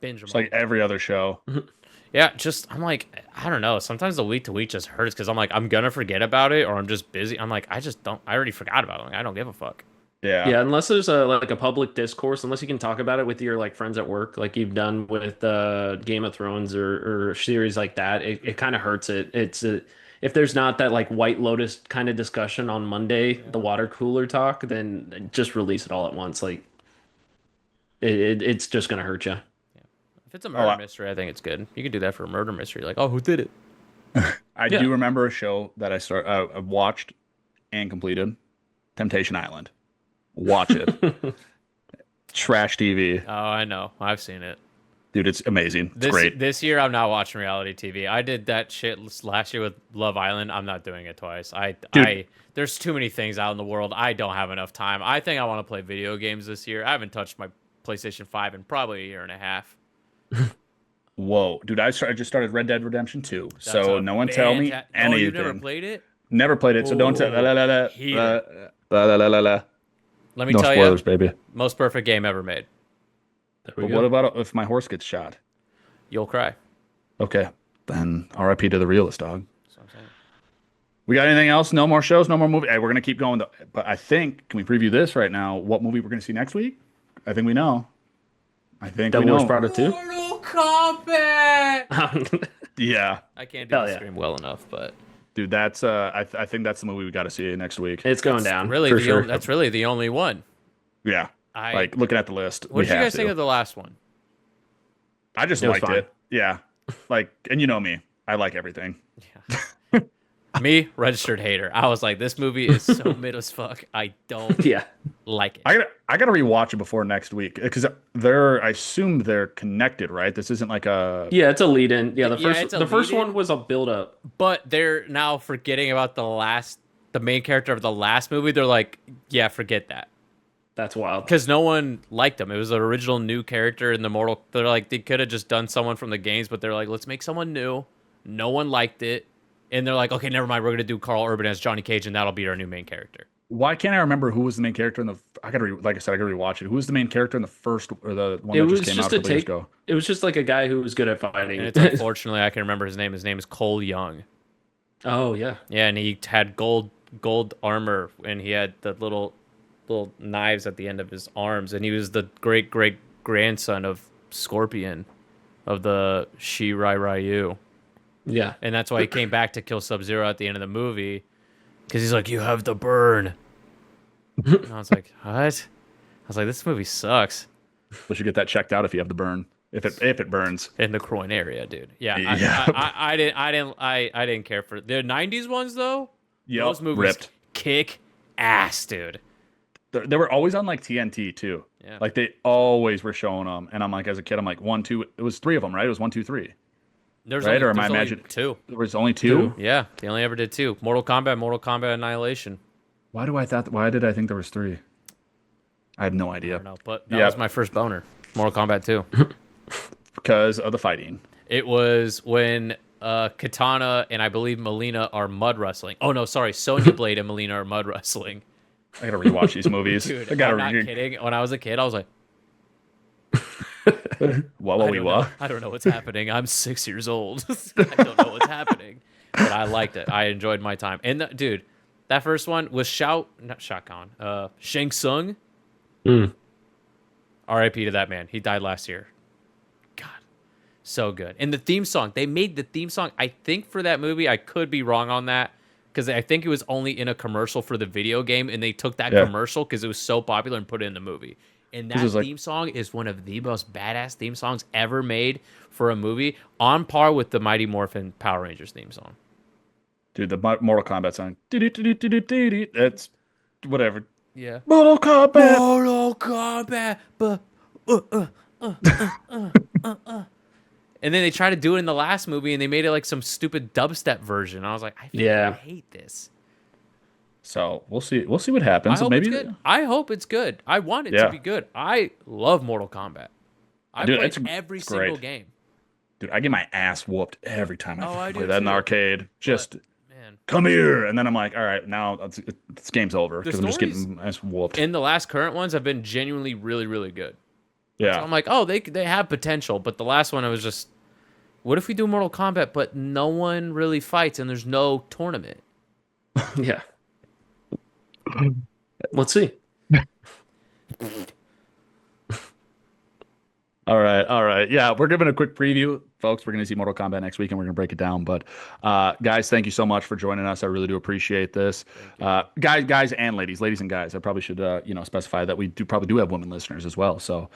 binge them. It's like every other show. Yeah, I'm like, I don't know. Sometimes the week to week just hurts because I'm like, I'm gonna forget about it, or I'm just busy. I'm like, I already forgot about it. Like, I don't give a fuck. Yeah, unless there's a public discourse, unless you can talk about it with your like friends at work, like you've done with Game of Thrones or series like that, it kind of hurts it. If there's not that like White Lotus kind of discussion on Monday, the water cooler talk, then just release it all at once. Like it's just gonna hurt you. Yeah. If it's a murder mystery, I think it's good. You can do that for a murder mystery, like, oh, who did it? I do remember a show that I watched and completed, Temptation Island. Watch it. Trash TV. Oh, I know. I've seen it. Dude, it's amazing. It's great. This year, I'm not watching reality TV. I did that shit last year with Love Island. I'm not doing it twice. There's too many things out in the world. I don't have enough time. I think I want to play video games this year. I haven't touched my PlayStation 5 in probably a year and a half. Whoa. Dude, I just started Red Dead Redemption 2. So no one tell me anything. Oh, you've never played it? Never played it, so don't tell. Let me no tell spoilers, you, baby. Most perfect game ever made. But what about if my horse gets shot? You'll cry. Okay, then RIP to the realist, dog. That's what I'm saying. We got anything else? No more shows, no more movies. Hey, we're gonna keep going. But I think, can we preview this right now? What movie we're gonna see next week? I think we know. Devil Wears Prada 2? Mortal Kombat! Yeah. I can't do the scream well enough, but dude, that's I think that's the movie we got to see next week. It's going down. That's really the only one. Yeah. Like looking at the list. What did you guys think of the last one? I just liked it. Yeah. Like, and you know me, I like everything. Yeah. Me, registered hater. I was like, this movie is so mid as fuck. I don't like it. I gotta rewatch it before next week because I assume they're connected, right? This isn't like a it's a lead in. Yeah, the first one was a build up. But they're now forgetting about the main character of the last movie. They're like, yeah, forget that. That's wild. Because no one liked him. It was an original new character in the Mortal. They're like, they could have just done someone from the games, but they're like, let's make someone new. No one liked it. And they're like, okay, never mind. We're going to do Carl Urban as Johnny Cage, and that'll be our new main character. Why can't I remember who was the main character in the? Like I said, I gotta rewatch it. Who was the main character in the first or the one that just came out a couple years ago? It was just like a guy who was good at fighting. And it's unfortunately, I can remember his name. His name is Cole Young. Oh yeah, yeah, and he had gold armor, and he had the little knives at the end of his arms, and he was the great grandson of Scorpion, of the Shirai Ryu. Yeah. And that's why he came back to kill Sub-Zero at the end of the movie. Because he's like, you have the burn. And I was like, what? I was like, this movie sucks. But you get that checked out if you have the burn. If it burns. In the groin area, dude. Yeah. I didn't care for the 90s ones though. Yep. Those movies kick ass, dude. They were always on like TNT too. Yeah. Like they always were showing them. And I'm like, as a kid, I'm like 1, 2. It was 3 of them, right? It was 1, 2, 3. There's right? Only, or am I imagining 2? There was only 2? Yeah, they only ever did 2. Mortal Kombat Annihilation. Why did I think there was 3? I have no idea. I don't know, but that was my first boner. Mortal Kombat 2. Because of the fighting. It was when Katana and I believe Melina are mud wrestling. Oh no, sorry, Sonya Blade and Melina are mud wrestling. I gotta rewatch these movies. Dude, I'm not kidding. When I was a kid, I was like, I don't know what's happening. I'm 6 years old. I don't know what's happening. But I liked it. I enjoyed my time. And dude, That first one was not Shao Kahn, Shang Tsung. R.I.P. to that man. He died last year. God, so good. And the theme song, they made the theme song, I think, for that movie. I could be wrong on that because I think it was only in a commercial for the video game, and they took that commercial because it was so popular and put it in the movie. And that theme song is one of the most badass theme songs ever made for a movie, on par with the Mighty Morphin Power Rangers theme song. Dude, the Mortal Kombat song. That's whatever. Yeah. Mortal Kombat. Mortal Kombat. And then they tried to do it in the last movie, and they made it like some stupid dubstep version. I was like, I hate this. So we'll see. We'll see what happens. I hope Maybe it's good. I hope it's good. I want it to be good. I love Mortal Kombat. I play every single game. Dude, I get my ass whooped every time I play that in the too. arcade. Just come here, and then I'm like, all right, now this game's over because I'm just getting my ass whooped. And the last current ones have been genuinely really, really good. Yeah. So I'm like, oh, they have potential, but the last one I was just, what if we do Mortal Kombat, but no one really fights and there's no tournament? Yeah. Let's see. All right. Yeah, we're giving a quick preview. Folks, we're going to see Mortal Kombat next week, and we're going to break it down. But guys, thank you so much for joining us. I really do appreciate this. Guys and ladies and guys. I probably should specify that we probably do have women listeners as well. So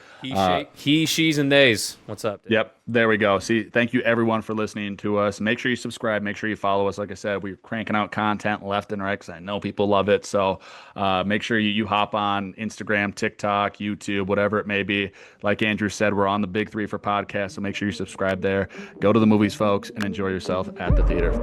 he, she's, and theys. What's up, dude? Yep, there we go. See, thank you everyone for listening to us. Make sure you subscribe. Make sure you follow us. Like I said, we're cranking out content left and right because I know people love it. So make sure you hop on Instagram, TikTok, YouTube, whatever it may be. Like Andrew said, we're on the big 3 for podcasts, so make sure you subscribe there. Go to the movies, folks, and enjoy yourself at the theater.